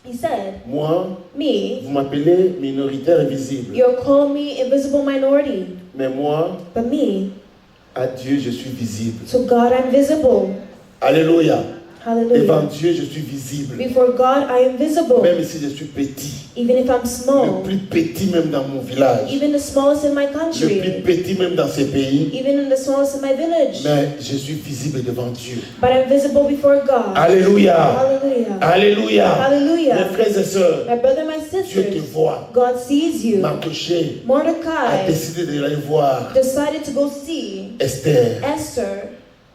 He said, moi, me, vous m'appelez minoritaire invisible. you'll call me invisible minority, Mais moi, but me, à Dieu, je suis visible. to God I'm visible. Alléluia. Devant Hallelujah. Dieu, je suis visible. Before God I am visible, Même si je suis petit. even if I'm Le small, plus petit même dans mon village. even the smallest in my Le plus country, petit même dans ces pays. even in the smallest in my village. Mais je suis visible devant Dieu. But I'm visible before God. Alléluia. Hallelujah. Alléluia. Mes Hallelujah. frères et sœurs, My brother, my Dieu te sisters, voit. God sees you. Mardoché a Mordecai décidé d'aller voir decided to go see Esther Esther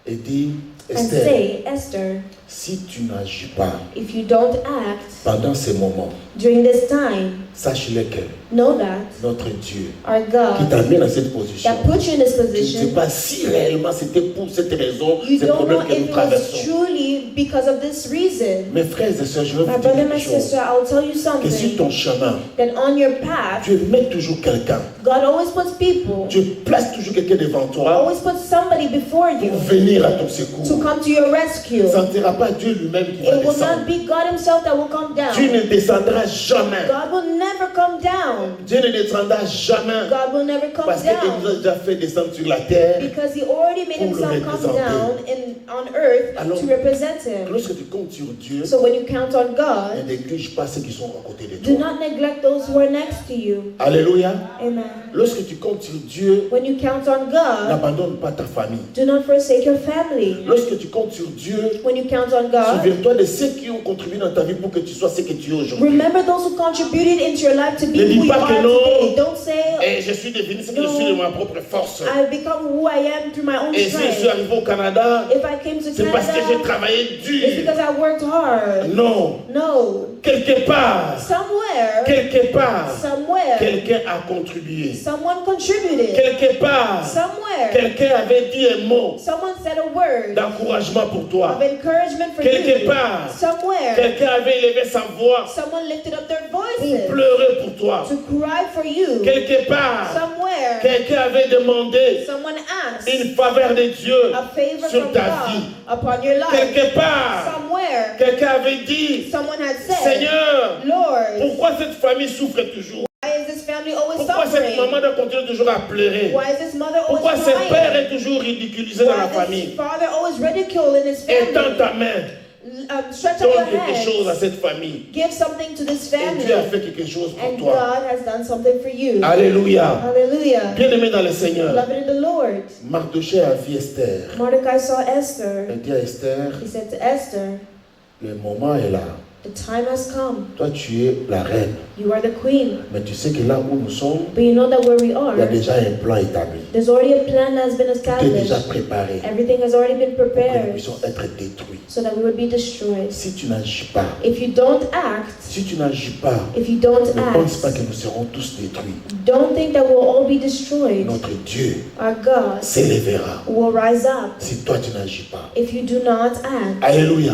et dit, and Esther, say, Esther, si tu n'agis pas if you don't act pendant ces moments, during this time, sache-le que know that notre Dieu our qui God t'a mis dans cette position, that put you in this tu ne sais position, pas si réellement c'était pour cette raison, you ces don't know problèmes que if nous it was traversons. truly because of this reason. Mes frères et sœurs, je vais My vous dire brother, my quelque chose. sister, I'll tell you Que sur something, ton chemin, that on your path, Dieu met toujours quelqu'un. God always puts people, Dieu place toujours quelqu'un devant toi always puts somebody before you pour venir à ton to secours. come to your rescue. Ce ne sera pas Dieu lui-même qui va It will descendre. not be God himself that will come Dieu down. ne descendra jamais. God will never come down. Dieu ne descendra jamais God will never come parce qu'il nous a down. déjà fait descendre sur la terre. Because he already made Pour le himself come représenter. down on earth Alors, to represent him. Lorsque tu comptes sur Dieu, So when you count on ne God, néglige pas ceux qui sont à côté de do toi. not neglect those who are next to you. Alléluia. Amen. Lorsque tu comptes sur Dieu, When you count on God, n'abandonne pas ta famille. do not forsake your family. Lorsque tu comptes sur Dieu, When you count on God, souviens-toi de ceux qui ont contribué dans ta vie pour que tu sois ce que tu es aujourd'hui. remember those who contributed into your life to be Ne who dis you pas are que non. today. Don't say, Et je suis devenu ce que je suis de ma propre force. I've become who I am through my own Et si je suis strength. arrivé au Canada, If I came to c'est parce que j'ai Canada, travaillé it's dur. because I worked hard. Non. No. Quelque part, Somewhere, quelqu'un a contribué. someone contributed. Quelque part, Somewhere, quelqu'un avait dit un mot someone said a word d'encouragement pour toi. of encouragement for Quelque you. part, Somewhere, quelqu'un avait élevé sa voix someone lifted up their pour voices pleurer pour toi. to cry for you. Quelque part, Somewhere, quelqu'un avait demandé someone asked une faveur de Dieu a favor sur from ta God vie. upon your life. Quelque part, Somewhere, quelqu'un avait dit, someone had said, Seigneur, Lord, pourquoi cette famille souffre toujours? why is this family always Pourquoi cette suffering? maman doit continuer toujours à pleurer? Why is this mother Pourquoi always ce père crying? est toujours ridiculisé dans la Why is famille? this father always ridiculed in his Étends family? ta main, Stretch out your donne quelque chose à hands. cette famille. Give something to this Et family. Dieu a fait quelque chose pour And toi. God has done something for you. Alléluia. Hallelujah. Bien-aimé dans le Seigneur, Beloved in the Lord. Mardoché a vu Esther. Mordecai saw Esther. Il dit à Esther, He said to Esther, le moment est là. the time has come. Toi, tu es la reine. You are the queen. Mais tu sais que là où nous sommes, But you know that where we il y a are, déjà un plan établi. there's already a plan that has been Tout est déjà established. préparé Everything has already been pour que nous prepared puissions être détruits. so that we would be destroyed. Si tu n'agis pas, If you don't act, si tu n'agis pas, if you don't ne pense pas act, que nous serons tous détruits. don't think that we'll all be destroyed. Notre Dieu Our God s'élèvera will rise up si toi tu n'agis pas. if you do not act. Alléluia.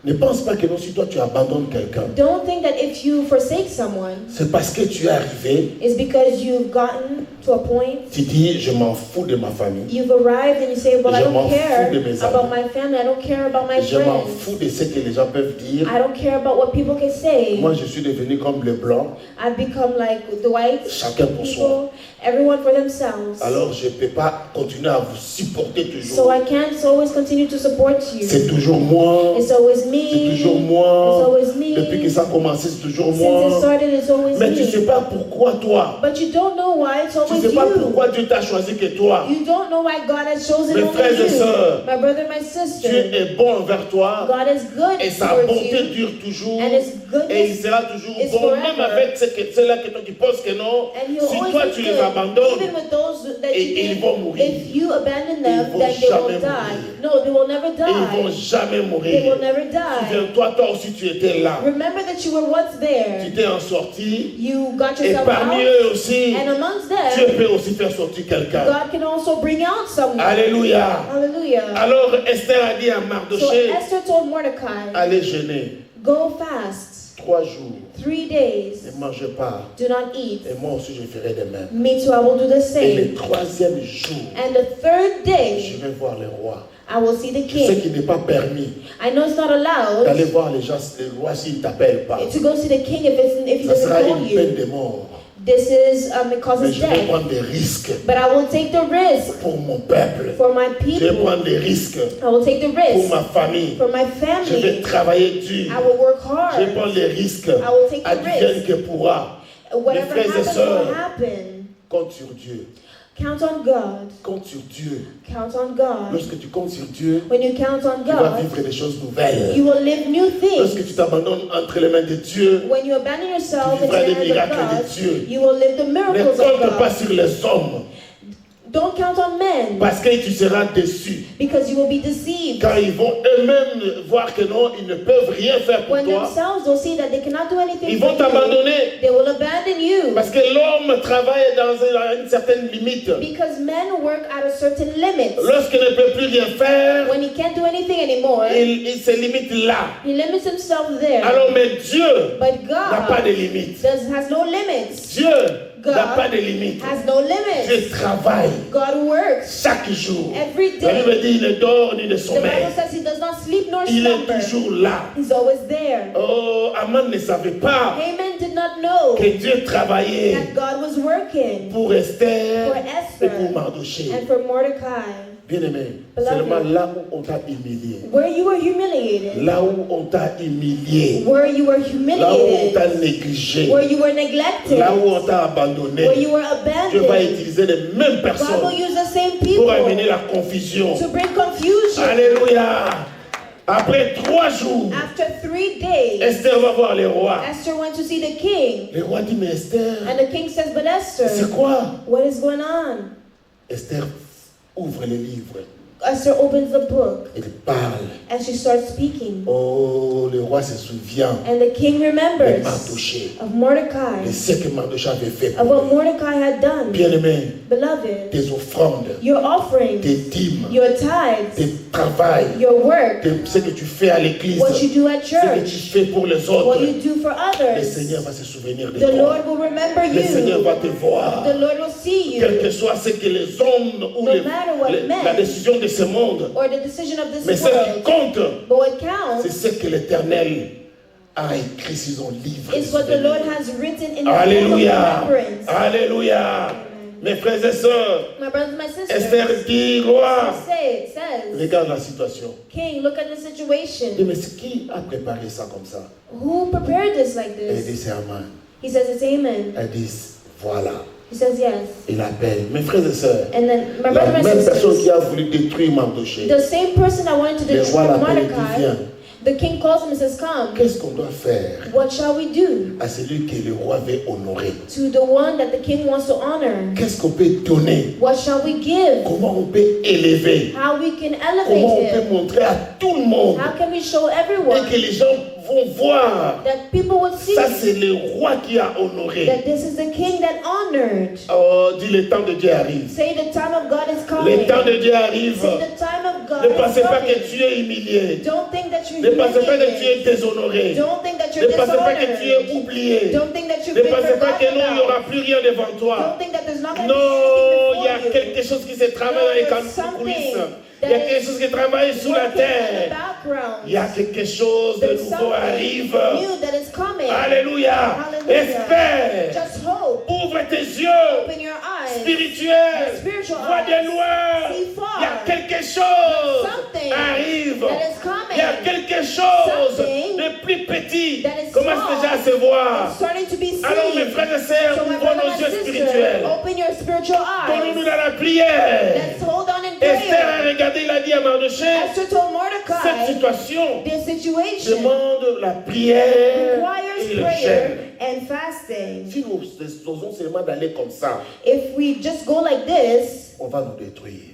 Ne pense pas que non, si toi tu abandonnes quelqu'un, Don't think that if you forsake someone, c'est parce que tu es arrivé, it's because you've gotten to a point, tu dis je m'en fous de ma famille, you've arrived and you say, well, I Je don't m'en care fous de mes about amis. my family, I don't care about my je m'en friends, fous de ce que les gens peuvent dire. I don't care about what people can say. Moi je suis devenu comme le blanc, I've become like the whites, chacun pour soi. people, everyone for themselves. Alors je ne peux pas continuer à vous supporter So toujours. I can't always continue to support you. C'est toujours moi, It's always c'est me. toujours It's moi. always me. Depuis que ça a commencé, c'est toujours Since it moi. started, it's always Mais tu ne sais me. pas pourquoi toi. But you don't know why it's Tu ne always sais pas you. pourquoi Dieu t'a choisi que toi. You don't know why God has chosen Mes only frères et you. sœurs, My brother, my Dieu sister. est bon envers toi God is good et sa towards bonté you. dure toujours And His et il goodness, sera toujours is bon forever. même avec ceux-là que toi tu penses que non. and He'll Si always toi be tu les good. abandonnes, Even with those that et you ils think, vont mourir. if you abandon Ils them, vont then they jamais will die. mourir. No, they will never et ils vont die. jamais They mourir. will never die. Souviens-toi, toi aussi tu étais là. Remember that you were once Tu there. t'es en sorti You got et yourself parmi out. eux aussi, And amongst Dieu them, peut aussi faire sortir quelqu'un. God can also bring out someone. Alléluia. Hallelujah. Alors Esther a dit à So Mardoché, Esther told Mordecai, allez jeûner go fast 3 jours, 3 days. ne mangez pas. Do not eat. Et moi aussi je ferai de même. Me too, I will do the Et le same. 3e jour, And the third je day, vais voir le roi. I will see the Je sais king. qu'il n'est pas permis I know it's not d'aller allowed voir les gens, les rois s'ils ne t'appellent pas. to go see the king if he Ça doesn't sera call une peine you. de mort. This is it Mais causes je vais death. prendre des risques But I will take the risk pour mon peuple. for my Je vais people. prendre des risques I will take the pour risk ma famille. for my Je vais family. travailler dur. I will work Je vais hard. prendre les risques. I will take the Advienne risk. que pourra. Whatever frères et happens sœurs, will happen. Compte sur Dieu. Count on God. Compte sur Dieu. Count on God. Lorsque tu comptes sur Dieu, When you count on tu vas God, vivre des choses nouvelles. you will live new Lorsque things. tu t'abandonnes entre les mains de Dieu, When you abandon yourself tu into the vivras des hands of miracles de God, Dieu. you will live the Ne miracles of compte pas God. sur les hommes, Don't count on men, parce que tu seras déçu. because you will be deceived. Quand ils vont eux-mêmes voir que non, ils ne peuvent rien faire pour When toi, themselves will see that they cannot do anything ils for vont you, t'abandonner. they will abandon you. Parce que l'homme travaille à une certaine limite. Because men work at a certain limit. Lorsqu'il ne peut plus rien faire, When he can't do anything anymore, il se limite là. he limits himself there. Alors, mais Dieu But n'a pas de God limite. has no limits. Dieu God n'a pas de limite. has no limits. Dieu travaille God works chaque jour. every La Bible day. dit, il ne dort ni ne The sommeille. Bible says he does not sleep nor Il est slumber. toujours là. He's always there. Oh, Aman ne savait pas Haman did not know que Dieu travaillait that God was working pour Esther for et pour Esther Mardoché. and for Mordecai. Bien-aimé, Beloved. seulement là où on t'a humilié, Where you were humiliated, là où on t'a humilié, where you were là où on t'a humiliated, négligé, where you were neglected, là où on t'a where abandonné, you were Dieu va abandoned, utiliser les mêmes God will personnes use the same pour amener people la confusion. to bring confusion. Alléluia. Après 3 jours, After 3 days, Esther va voir les rois. Esther went to see the king, Le roi dit, mais Esther, and the king says, "But c'est Esther, quoi? what is going on?" Esther ouvre le livre, Esther opens the book, elle parle. and she starts speaking. Oh, le roi se souvient And the king de remembers Mardoché, of de Mordecai, ce que Mardoché avait fait of pour what lui. Mordecai had done. Bien-aimé, Beloved, tes offrandes, your offerings, tes dîmes, your tithes, tes travails, your work, ce que tu fais à l'église, what you do at ce que tu church, fais pour les what autres, you do for le others, Seigneur va se souvenir de the toi. Lord will remember Le Seigneur you. va te voir. The Lord will see Quel que you. soit ce que les hommes ou No matter what men, la décision de ce monde, or the decision of mais this ce qui world. compte, But what c'est counts ce que l'Éternel a écrit sur son livre. de is what the Lord souvenirs. has written in the book of Alléluia. remembrance. Alléluia. Mes frères et sœurs, My brothers and my sisters, Esther dit, roi, it says, regarde la situation. King, look at the Il dit, situation. mais qui a préparé ça comme ça? Who prepared this like Elle dit, this? c'est Aman. He says it's Amen. Elle dit, voilà. He says yes. Il appelle. Mes frères et sœurs, And then my la brothers and même my personne sisters, qui a voulu détruire Mardoché, the same person that wanted to le roi destroy l'appelle et dit, Mordecai, viens. the king calls him and says, "Come. Qu'est-ce qu'on doit faire What shall we do à celui que le roi veut honorer? to the one that the king wants to honor? Qu'est-ce qu'on peut donner? What shall we give? Comment on peut élever? How we can Comment on elevate peut him? montrer à tout le monde How can we show et everyone que les gens vont voir? that people would see Ça, c'est le roi qui a honoré. that this is the king that honored? Oh, dis le temps de Dieu arrive. Say the time of God is Le coming. temps de Dieu arrive. Say the time of God God Ne is pensez pas que broken. tu es humilié. Don't think that you're Ne pensez pas que tu humiliated. es déshonoré. Don't think that Ne you're pensez pas que tu es dishonored. oublié. Don't think that you've Ne been pensez pas que forgotten non, il n'y aura about. plus rien devant toi. Don't think that there's not going to be Non, il y a anything before quelque you. chose qui se travaille dans les coulisses. Il y a quelque chose qui travaille sous la Working in the terre. background. Il y a quelque chose de There's nouveau arrive. something new that is coming. Alléluia. Hallelujah. Espère. Just hope. Ouvre tes yeux Open your eyes. spirituels. Spiritual Vois de eyes. loin. See far. Il y a quelque chose Something arrive. that is coming. Il y a quelque chose Something de plus petit. that is Commence small. déjà à se voir. It's starting to be seen. Alors mes frères et sœurs, So my ouvrons brother, nos my yeux sister, spirituels. open your spiritual Donnons-nous eyes. dans la prière. Let's hold on in Esther prayer. a regardé, il a dit à Mardochée, Esther told cette Mordecai, situation this situation demande la prière requires et le prayer jeûne. and fasting. Si nous osons seulement d'aller comme ça, If we just go like this, on va nous détruire.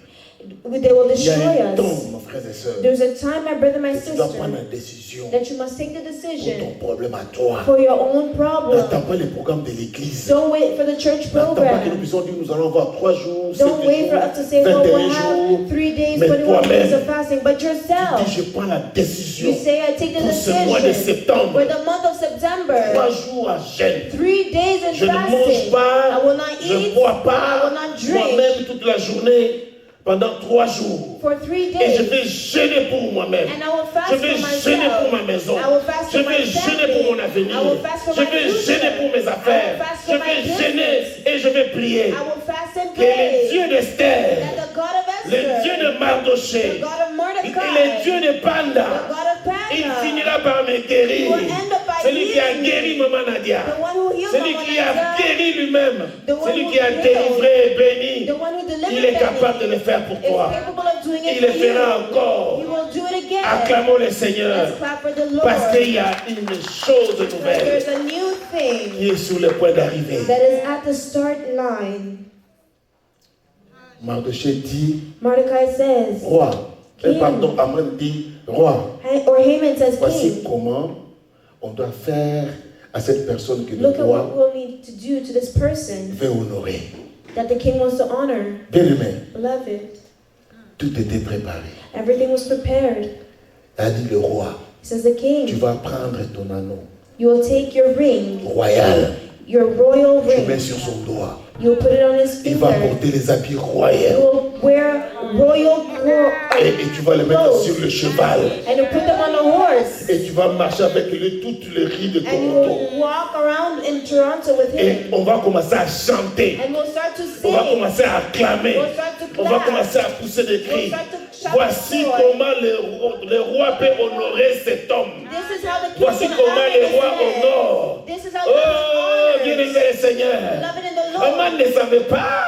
they will Il y a destroy un temps, us. mes frères et sœurs, There's a time, my brother, my que tu dois prendre sister, la décision that you must take the pour ton decision problème à toi. for your own problem. N'attends pas les programmes de l'église. Don't wait for the church N'attends pas que nous program. puissions dire nous allons avoir 3 jours, 7 Don't wait for jours, us to say, well, 21 we'll jours. have 3 days, Mais 21 days toi-même, of fasting. But Tu yourself, dis je prends la décision you say, I take the pour ce mois de decision septembre. for the month of 3 September. jours à jeûne. 3 days in Je ne mange fasting. pas, I will not je ne eat, bois I pas will not drink moi-même toute la journée pendant 3 jours. for 3 Et je days. vais jeûner pour moi-même. And I will Je fast vais for jeûner pour myself. ma maison. I will fast Je for my vais jeûner pour mon family. avenir. I will fast for Je my vais future. jeûner pour mes I affaires. will fast Je for my vais jeûner business. et je vais prier. I will fast and Que les pray dieux d'Esther, that the God of le Dieu Esther, de the Mardochée, God of et Mordecai, les dieux de the Panda, God of il Panda, finira par me guérir. will end up by Celui qui a healing guéri me. Maman Nadia. The one who healed Celui Mama qui a Nadia, guéri lui-même. The one Celui who qui a healed. délivré et béni. the one who delivered Il est capable de Benny, le faire pour is toi. capable of doing it Il le for you. fera encore. He will do it again. Acclamons le Seigneur. Let's clap for the Lord. Parce qu'il y a une chose Because nouvelle there's a new thing qui est sur le point d'arriver. that is at the start line. Mardochée dit, Mordecai says, roi. King. Pardon, Aman dit, roi. or Haman says, Voici King, comment on doit faire à cette personne que le look at what roi we'll need to do to this person veut honorer. that the king wants to honor. Bien-aimé, Beloved, tout était préparé. everything was prepared. A dit le roi, He says, the tu king, vas prendre ton anneau you will take your ring, royal, your royal tu mets ring, sur son doigt. you'll put it on his Il va finger, porter les habits you royaux will wear royal et tu vas le mettre sur le cheval and you put them on a horse, et tu vas marcher avec lui toutes les rides de and you Toronto. will walk around in Toronto with Et him, on va commencer à chanter, and we'll start to on va sing, commencer à acclamer, we'll start to on va clap, commencer à pousser des we'll cris. start to shout Voici for joy. comment le roi peut honorer cet homme. This is how the king Voici can comment honor le this roi man. honore. This is how the Oh, king bien-aimé honors. le Seigneur. Beloved in the Lord, Aman ne savait pas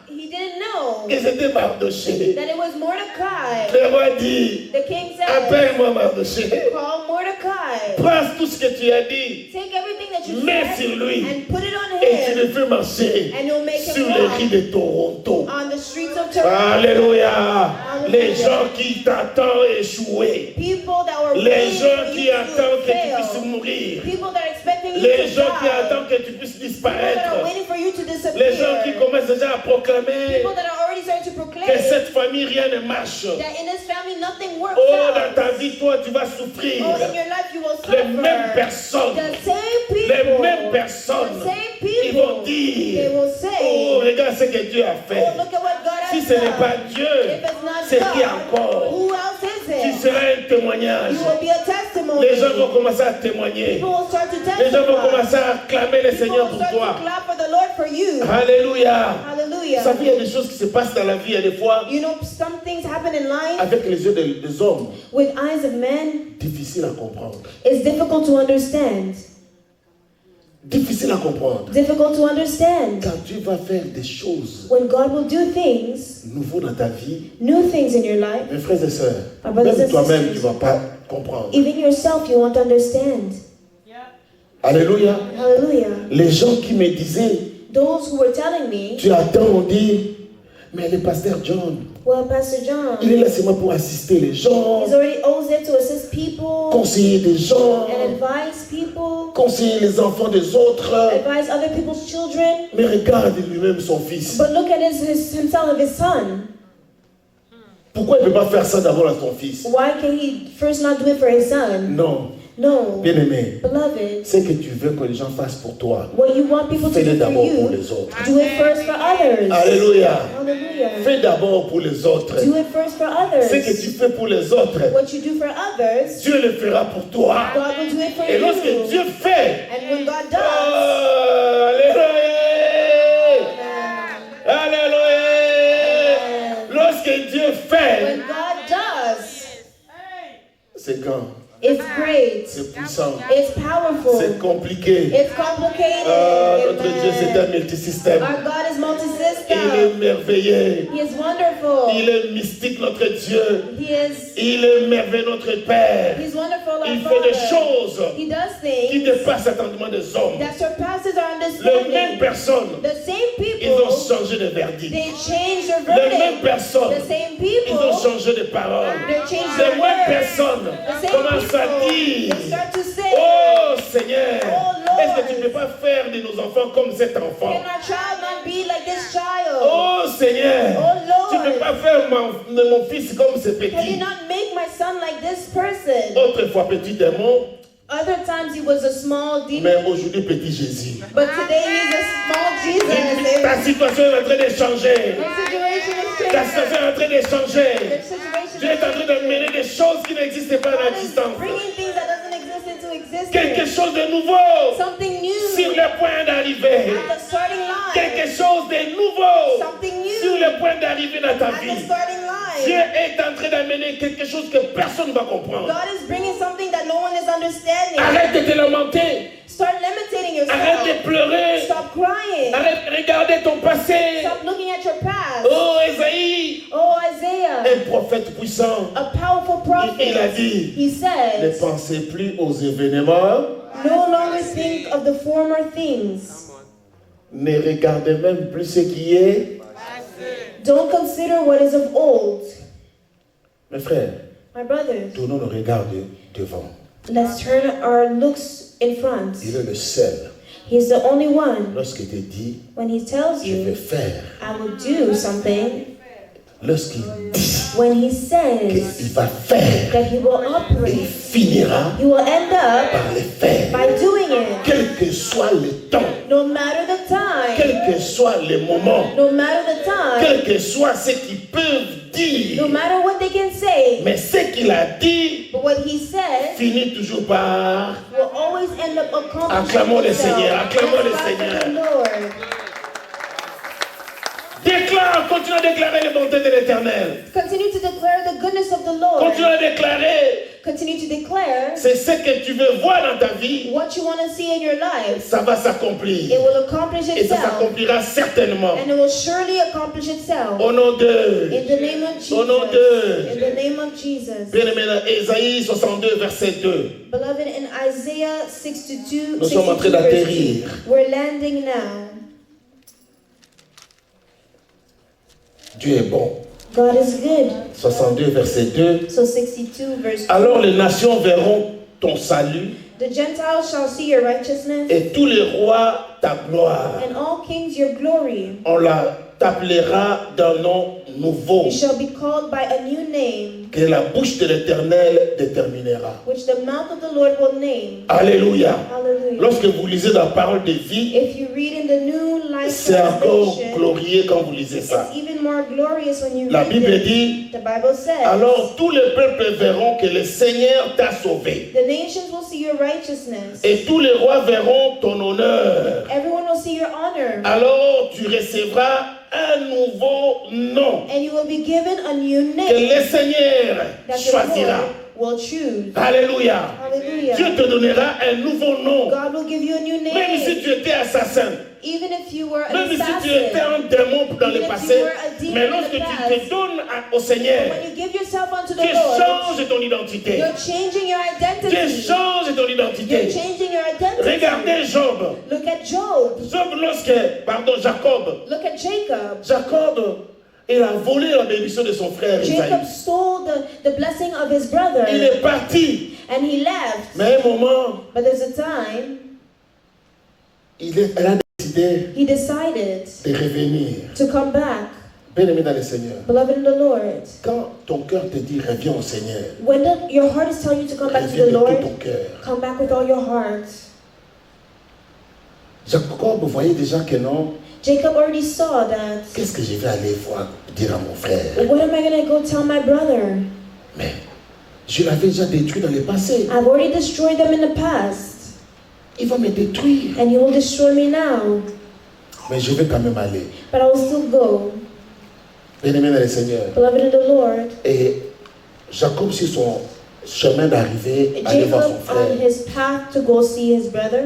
he didn't know que c'était Mardochée. that it was Mordecai. Le roi dit, The king said, appelle-moi Mardochée. call Mordecai. Prends tout ce que tu as dit, Take everything that you mets said sur lui and put it on et tu le him, fais marcher and you'll make him sur les walk rues de Toronto. on the streets of Toronto. Alléluia. Les gens qui t'attendent échouer. People that were Les waiting gens for qui you attendent to que tu puisses fail. mourir. People that are expecting you Les to gens qui die. attendent que tu puisses People that are disparaître. waiting for you to disappear. Les gens qui commencent déjà à proclamer People that are already starting to proclaim que cette famille, rien ne marche. that in this family nothing works Oh, dans out. ta vie, toi, tu vas souffrir. Oh, in your life you will Les suffer. mêmes personnes, The same people. les mêmes personnes, The same ils people. vont dire, They will oh, say, regarde ce que Dieu a fait. oh, look at what God has Si ce n'est done. pas Dieu, If it's not c'est qui God, encore? who else is Tu it? seras un témoignage. You will be a testimony. Les gens vont commencer à témoigner. People will start to Les gens vont testify. commencer à acclamer le People Seigneur will pour start toi. to clap for the Lord for you. Alléluia. Hallelujah. Vous savez, il y a des choses qui se passent dans la vie, il y a des fois, You know, some things happen in life avec les yeux des hommes, with eyes of men. difficiles à comprendre. It's difficult to understand. Difficile à comprendre. Difficult to understand. Quand Dieu va faire des choses When God will do things, nouveaux dans ta vie, new things in your life, mes frères et sœurs, My brothers même and toi-même, sisters. tu ne vas pas comprendre. even yourself, you won't understand. Alléluia. Hallelujah. Les gens qui me disaient, Those who were telling me, tu attends, on dit, mais le pasteur John, well, Pastor John, il est là seulement pour assister les gens, he's already owes it to assist people conseiller des gens, and advise people, conseiller les enfants des autres. advise other people's children. Mais regarde lui-même son fils. But look at himself, his son. Pourquoi il ne peut pas faire ça d'abord à son fils? Why can he first not do it for his son? Non. No. Bien-aimé, Beloved, ce que tu veux que les gens fassent pour toi, what you want people to fais-le do for d'abord pour you, les autres. do it first for others. Alléluia. Hallelujah. Fais d'abord pour les autres. Do it first for Ce que others. tu fais pour les autres, What you do for others, Dieu le fera pour toi. God will do it for Et lorsque you. Dieu fait, And when God does, oh, alléluia. Alléluia. Lorsque Dieu fait, when God does, c'est grand, it's great, c'est puissant, it's powerful, c'est compliqué. it's complicated. Notre Dieu, c'est un multisystème. Our God is Il est multi-system. merveilleux. He is wonderful. Il est mystique, notre Dieu. He Il est merveilleux, notre Père. is wonderful, our Il fait des Father. choses He does qui things dépassent l'entendement des hommes. that surpasses our Les mêmes understanding. personnes, The same ils ont people, changé de verdict. they change their Les mêmes verdict. personnes, The same ils ont people, changé de parole. they change Les their mêmes words. personnes The same commencent à people, dire, they start to say, oh Seigneur, Oh, Lord. est-ce que tu ne peux pas faire de nos enfants comme cet enfant? can our child not be like this child? Oh Seigneur, Oh, Lord. tu ne peux pas faire de mon fils comme ce Can you petit. not make my son like this person? Autrefois petit démon, Other times he was a small demon, mais aujourd'hui petit Jésus. but today he's a small Jesus. Ta situation est en train de changer. Your situation is Ta changing. situation est en train de changer. Your situation Dieu est en train de mener des choses qui n'existaient pas en God is existence. bringing things that doesn't exist into Quelque existence. chose de nouveau Something sur new le point d'arriver. at the starting Quelque line. chose de nouveau Something sur new le point d'arriver dans ta at the vie. starting Dieu line. est en train d'amener quelque chose que personne ne va comprendre. God is bringing something that no one is understanding. Arrête de te lamenter. Start limiting Arrête de yourself. pleurer. Stop crying. Arrête de regarder ton passé. Stop looking at your past. Oh, Esaïe, Oh, Isaiah, un prophète puissant. a powerful Il a prophet. dit, He ne says, pensez plus aux événements. no longer think of the former things. Ne regardez même plus ce qui est. Don't consider what is of old. Mes frères, My brothers, tournons le regard devant. let's turn our looks in front. Il est le seul. He's the only one. Lorsqu'il te dit, When he tells je vais you, faire. I will do something, Lorsqu'il dit when he qu'il says va faire, that he will il operate, finira he will end up par les faire. by doing it. Quel que soit le temps, No matter the time, quel que soit le moment, no matter the time, quel que soit ce qu'ils peuvent dire, no matter what they can say, mais ce qu'il a dit but what he said finit toujours par. will always end up accomplishing Acclamons le itself. Seigneur, acclamons le Let's clap Seigneur. for the Lord. Déclare, continue à déclarer les bontés de l'Éternel. Continue to declare the goodness of the Lord. Continue à déclarer. Continue to declare C'est ce que tu veux voir dans ta vie. what you want to see in your life. Ça va s'accomplir. It will accomplish Et ça itself. s'accomplira certainement. And it will surely accomplish itself. Au nom de. In the name of Jesus. Au nom de. In the name of Jesus. Bien-aimé, dans Ésaïe 62, verset 2. Beloved, in Isaiah 62, Nous sommes en train 62 verse d'atterrir. 2, we're landing now. Dieu est bon. God is good. 62, verset 2. So 62 verse 2. Alors les nations verront ton salut The Gentiles shall see your righteousness, et tous les rois ta gloire. and all kings your glory. On t'appellera d'un nom nouveau You shall be called by a new name, que la bouche de l'Éternel déterminera. which the mouth of the Lord will name. Alléluia. Hallelujah. Lorsque vous lisez la parole de vie, If you read in the New Life c'est encore Translation, glorieux quand vous lisez ça. it's even more glorious when you La read Bible it. dit, The Bible says, alors tous les peuples verront que le Seigneur t'a sauvé. the nations will see your righteousness. Et tous les rois verront ton honneur. Everyone will see your honor. Alors tu recevras un nouveau nom And you will be given a new que name le Seigneur that the choisira. Lord will choose. Alléluia. Hallelujah. Dieu te donnera un nouveau nom. God will give you a new Même name. si tu étais assassin, Even if you were an même si tu étais assassin. un démon dans le Even if passé, you were a demon mais in lorsque the tu past, te donnes au Seigneur, When you give yourself unto tu the Lord, changes ton identité. you're changing your Tu identity. changes ton You're identité. changing your identity. Regardez Job. Look at Job. Jacob. Look at Jacob. Jacob, il a volé la bénédiction de son frère Jacob Isaïe. stole the blessing of his brother, Il est parti. and he left. Mais à un moment, But there's a time elle a décidé he decided de revenir. to come back. Bien-aimé dans le Seigneur, Beloved in the Lord, quand ton cœur te dit reviens au Seigneur, when your heart is telling you to come back to reviens the de tout Lord, ton cœur. come back with all your heart. Jacob voyait déjà que non. Jacob already saw that. Qu'est-ce que je vais aller dire à mon frère? What am I going to go tell my brother? Mais je l'avais déjà détruit dans le passé. I've already destroyed them in the past, Il va me détruire. and he will destroy me now. Mais je vais quand même aller. But I will still go. Bien-aimé dans le Seigneur. Beloved in the Lord, Et Jacob, sur son chemin d'arrivée, allait voir son Jacob on frère. his path to go see his brother,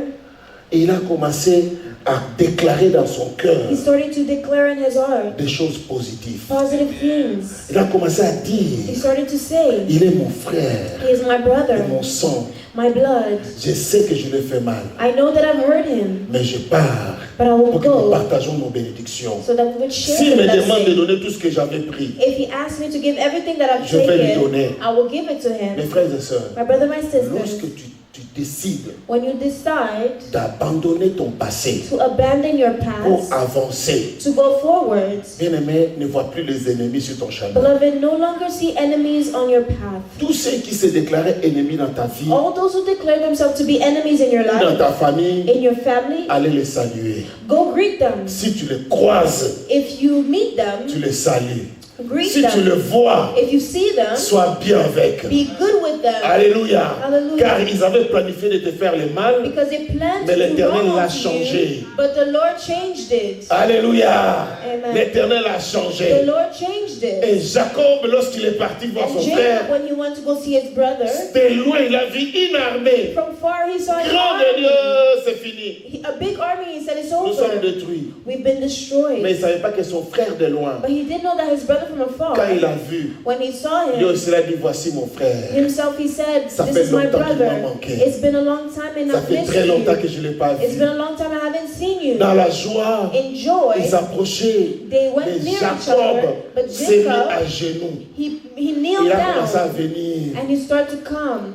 Et il a commencé à déclarer dans son cœur he started to declare in his heart des choses positives. positive things. Il a commencé à He dire, started to say, il est mon frère, he is my brother, et mon sang. my blood. Je sais que je lui ai fait mal, I know that I've hurt him, mais je pars but I will pour que nous go partageons nos bénédictions. so that we would share S'il the me demande de blessing. donner tout ce que j'avais pris, If he asks me to give everything that I've je vais lui taken, donner. I will give it to Mes him. frères et sœurs, My brother, my lorsque sister, tu décides when you decide d'abandonner ton passé to abandon your pour past, avancer, to go forward, bien-aimé, ne vois plus les ennemis sur ton chemin. beloved, no longer see enemies on your path. Tous ceux qui se déclaraient ennemis dans ta vie, All those who declare themselves to be enemies in your dans life, ta famille, in your family, allez les saluer. go greet them. Si tu les croises, If you meet tu them, les salues. greet Si tu them. le vois, If you see them, sois bien avec. be good with them. Alléluia. Hallelujah. Car ils avaient planifié de te faire le mal. Because they planned Mais to do l'Éternel wrong l'a to changé. you, but the Lord changed it. Alléluia. Amen. L'Éternel a The changé. Lord changed Et it. Jacob, lorsqu'il est parti voir And son Jacob, frère, when he went to go see his brother, de loin, il a vu une armée. from far he saw an Grand de Dieu, army. c'est fini. A big army, he said, it's Nous sommes over. détruits. We've been destroyed. Mais il ne savait pas que son frère de loin, But he didn't know that his brother from afar, quand il a vu, when he saw lui him, aussi il a dit, voici mon frère. himself, he said, Ça this fait is my longtemps qu'il m'a brother. manqué. It's been a long time and Ça I've fait missed très longtemps you. que je ne l'ai pas It's vu. been a long time I haven't seen you. Dans la joie, In joy, ils s'approchaient. they went Mais near each Jacob other, but s'est mis Jacob, à genoux. he Il kneeled a commencé à down venir and he started to come.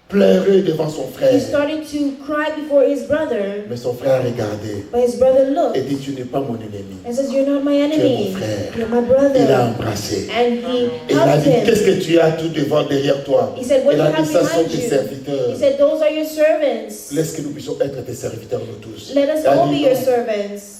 pleurer devant son frère. He started to cry before his brother, Mais son frère a regardé but his brother et looked dit, tu n'es pas mon ennemi. and says, you're not my enemy, mon frère. you're my Il l'a brother. embrassé. And he Et il a hugged dit, him. qu'est-ce que tu as tout devant derrière toi? He said, what Il do you a dit, have ça sont behind tes you? serviteurs. He said, those are your servants. Laisse que nous puissions être tes serviteurs, nous tous. Let us Il a all be dit, your non, servants.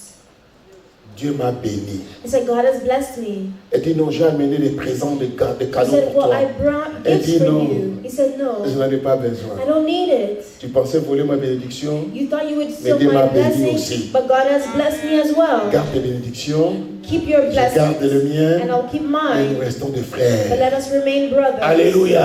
Dieu m'a béni. He said, God has blessed me. Il dit, non, j'ai amené des présents, des He cadeaux said, pour well, I toi. brought Elle gifts dit for non. you. He said, Je no, n'en ai pas besoin. I don't need it. Tu pensais voler ma bénédiction? You thought you would steal Dieu my m'a béni blessing, aussi. but God has blessed me as well. Garde tes bénédictions, Keep your je garde le blessings, mien, and I'll keep et nous mine. restons des But frères. let us remain brothers. Alléluia.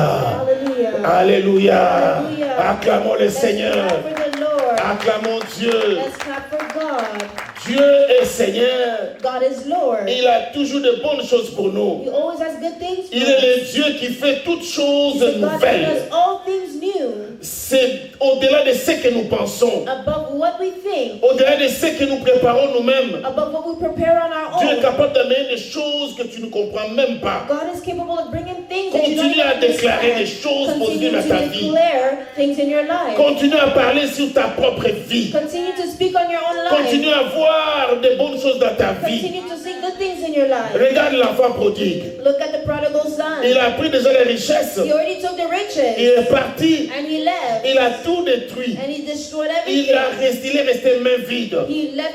Hallelujah. Alléluia. Hallelujah. Acclamons le Let's Seigneur. clap for the Lord. Acclamons Dieu. Let's clap for God. Dieu est Seigneur. God is Lord. Il a toujours de bonnes choses pour nous. He always has good things for Il est le us. Dieu qui fait toutes choses He said God nouvelles. does all things new, C'est au-delà de ce que nous pensons, above what we think, au-delà de ce que nous préparons nous-mêmes. above what we prepare on our Dieu est own. capable d'amener des choses que tu ne comprends même pas. God is capable of bringing things that you don't Continue à even déclarer des understand. choses Continue positives à ta to vie. declare things in your life. Continue à parler sur ta propre vie. Continue to speak on your own life. Continue à voir de bonnes choses dans ta vie. Continue to see good things in your life. Regarde l'enfant prodigue. Look at the prodigal son. Il a pris déjà les richesses. He already took the Il riches est parti. and he left Il a tout détruit. and he destroyed Il everything. est resté main vide. He left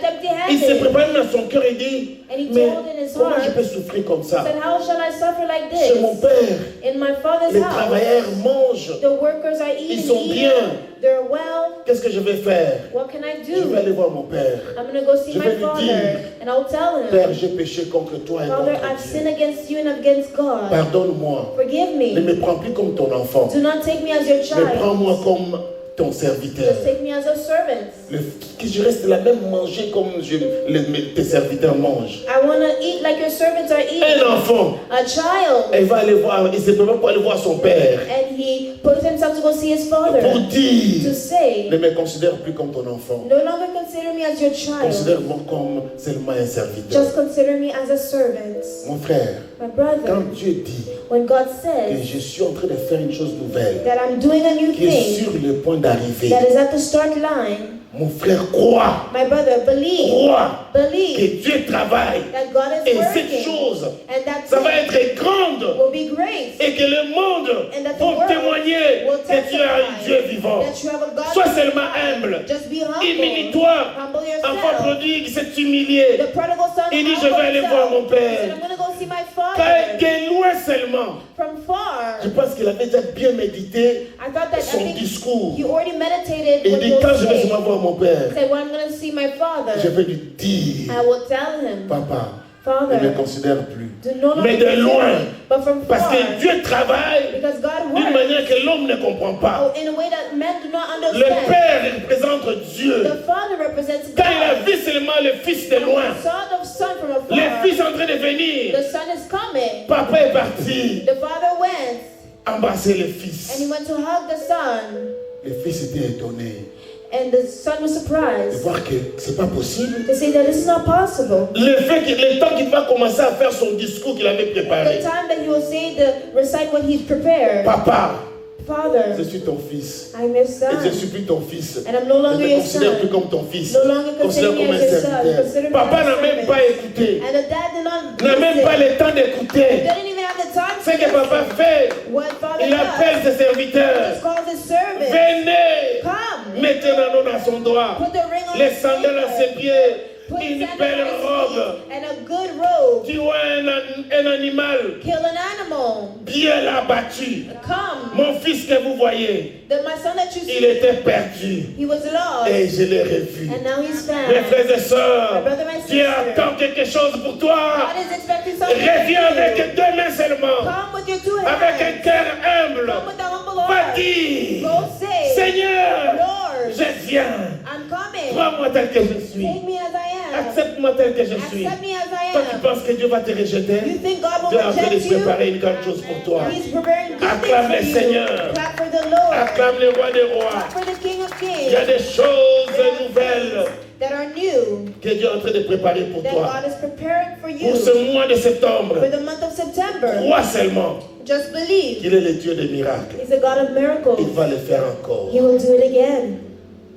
Il s'est empty-handed. préparé dans son cœur et dit, And he mais told in his comment je heart, peux souffrir comme he ça? said, how shall I suffer like Chez mon this? père, In my father's les house, travailleurs mangent. the workers are Ils eating sont and bien. eating. They're well. Qu'est-ce que je vais faire? What can I Je vais do? aller voir mon père. I'm going to go see Je my vais lui father dire, and I'll tell Père, him, j'ai péché contre toi et Father, contre I've sinned Dieu. against you and against God. Pardonne-moi. Forgive Ne me. me prends plus comme ton enfant. Do not take me as your Mais child. prends-moi comme ton serviteur. Just take me as a servant. Que je reste là, même manger comme tes serviteurs mangent. I want to eat like your servants are eating. Un enfant, A child. il va aller voir, il se prépare pour aller voir son père. And he puts himself to go see his father. Pour To dire, say, ne me considère plus comme ton enfant. no longer consider me as your child. Considère-moi comme seulement un serviteur. Just consider me as a servant. Mon frère, My brother, quand Dieu dit when God que says je suis en train de faire une chose nouvelle, that I'm doing a new qui est thing sur le point d'arrivée. that is at the start line, Mon frère, croit my brother, believe que Dieu travaille. that God is Et cette working, chose, and that ça va thing être grande. will be great, Et que le monde and that the va world témoigner will que tu as un testify Dieu vivant. that you have a God. Sois seulement humble. Just be humble. Humilie-toi. Humble Enfant yourself. prodigue s'est humilié. The prodigal son Il dit, je humbled vais aller himself. voir mon He père. said, I'm going to go see my Quand father de loin seulement, from far. je pense qu'il avait déjà bien médité I thought that I son think discours. he already meditated Et il what dit, he quand was je vais saying. seulement voir mon He père, said, when I'm going to see my father, je vais lui dire, I will tell him, papa, Father, ne me considère plus. do no longer Mais de consider loin, me, but from parce far, que Dieu travaille because God d'une works manière que l'homme ne comprend pas. in a way that men do not Le understand. Père représente Dieu. The Father represents Quand il a God. vu seulement le Fils de loin, He saw the Son from afar. le Fils en train de venir, The Son is coming. papa est parti The Father went, embrasser le and Fils. he went to hug the Son. Le Fils était étonné And the Son was de surprised voir que c'est pas possible. to say that this is not possible. Le temps qu'il va commencer à faire son discours qu'il avait The préparé. time that he will say recite what he's prepared. Papa, Father, je suis ton fils. I'm your Et je son. suis plus ton fils. And I'm no Ne longer me your considère plus son. comme ton fils. No longer Considère consider me comme un as your son. serviteur. Consider me Papa as n'a a même pas servant. écouté. And the dad did not N'a même pas listen. le temps He d'écouter. didn't even have the time Ce to que papa listen. fait, What Father il appelle does, ses he serviteurs. just calls his servant. Venez, Come. mettez l'anneau dans son doigt. Put the ring on Les his sandales à ses finger. pieds. Put Une sandals belle on his robe. feet and a good robe. Tu vois un animal Kill an animal. bien abattu. Come. Mon fils que vous voyez, My son that you il see, était perdu. he was lost. Et je l'ai revu. And now he's Mes found. frères et sœurs, My brother, my Dieu sister. attend quelque chose pour toi. God is expecting something Reviens from you. avec deux mains seulement. Come with your two Avec un hands. cœur humble. Come with a humble Va heart. dire, Go say, Seigneur, Lord, je viens. I'm coming. Prends-moi tel que je suis. Take me as I am. Accepte-moi tel que je suis. Accept me as I Toi qui am. penses que Dieu va te rejeter, You think God Dieu will est en train de reject se you? préparer une grande chose pour toi. He's preparing good Acclame le things for you. Seigneur. Clap for the Lord. Acclame le roi des rois. Clap for the King of Il y a Kings. des choses nouvelles That are new. que Dieu est en train de préparer pour That toi. God is preparing for Pour you. ce mois de septembre, For the month of September. crois seulement Just believe. qu'il est le Dieu des miracles. He's a God of miracles. Il va le faire encore. He will do it again.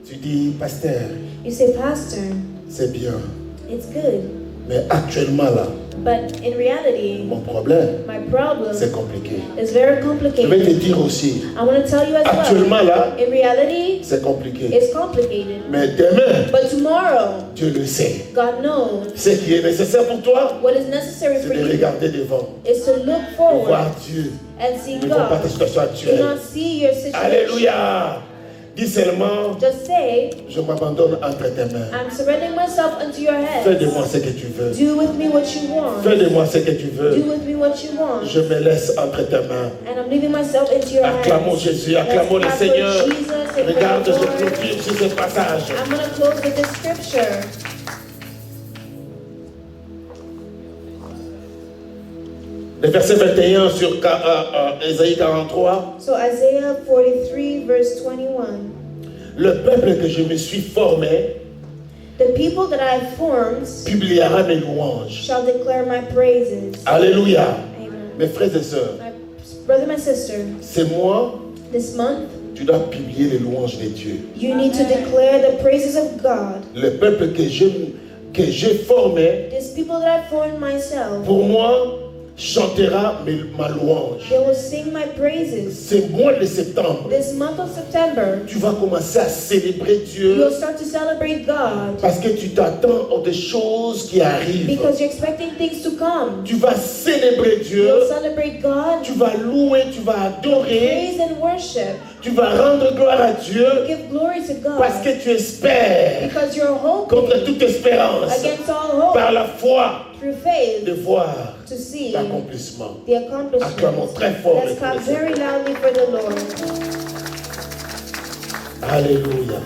Tu dis, pasteur, You say, Pastor, c'est bien. it's good. Mais actuellement là, But in reality, mon problème, my problem c'est compliqué. is very Je vais te complicated. dire aussi, I want to tell you as well. actuellement là, In reality, c'est compliqué. it's complicated. Mais demain, But tomorrow, Dieu le sait. God knows Ce qui est nécessaire pour toi, what is necessary c'est for de you regarder devant, is to look de forward voir Dieu. and see Ne vois pas ta God. situation Do actuelle. not see your situation. Alléluia. Dis seulement, Just say, je m'abandonne entre tes mains. I'm surrendering myself unto your Fais de hands. moi ce que tu veux. Do with me what you want. Fais de moi ce que tu veux. Do with me what you want. Je me laisse entre tes mains. And I'm leaving myself into your Acclamons hands. Jésus, acclamons le Let's clap Seigneur. for Jesus and for Regarde, the je Lord. clôture sur ce passage. I'm going to close with this scripture. Le verset 21 sur Ésaïe 43. So Isaiah 43 verse 21. Le peuple que je me suis formé The people that I have formed publiera mes louanges. shall declare my praises. Alléluia. Amen. Mes frères et sœurs, My brother, my sister, ce mois, this month, tu dois publier les louanges de Dieu. you need to declare the praises of God. Le peuple que j'ai formé, These people that I formed myself, pour moi, chantera ma louange. they will sing my praises. Ce mois de septembre, This month of September, tu vas commencer à célébrer Dieu you'll start to celebrate God parce que tu t'attends aux des choses qui arrivent. because you're expecting things to come. Tu vas célébrer Dieu, You'll celebrate God, tu vas louer, tu vas adorer, praise and worship, tu vas rendre gloire à Dieu give glory to parce God que tu espères because you're contre hoping toute espérance against all hope par la foi through faith de voir to see l'accomplissement. the accomplishments. Acclamons très fort. Let's clap very loudly for the Lord. Alléluia.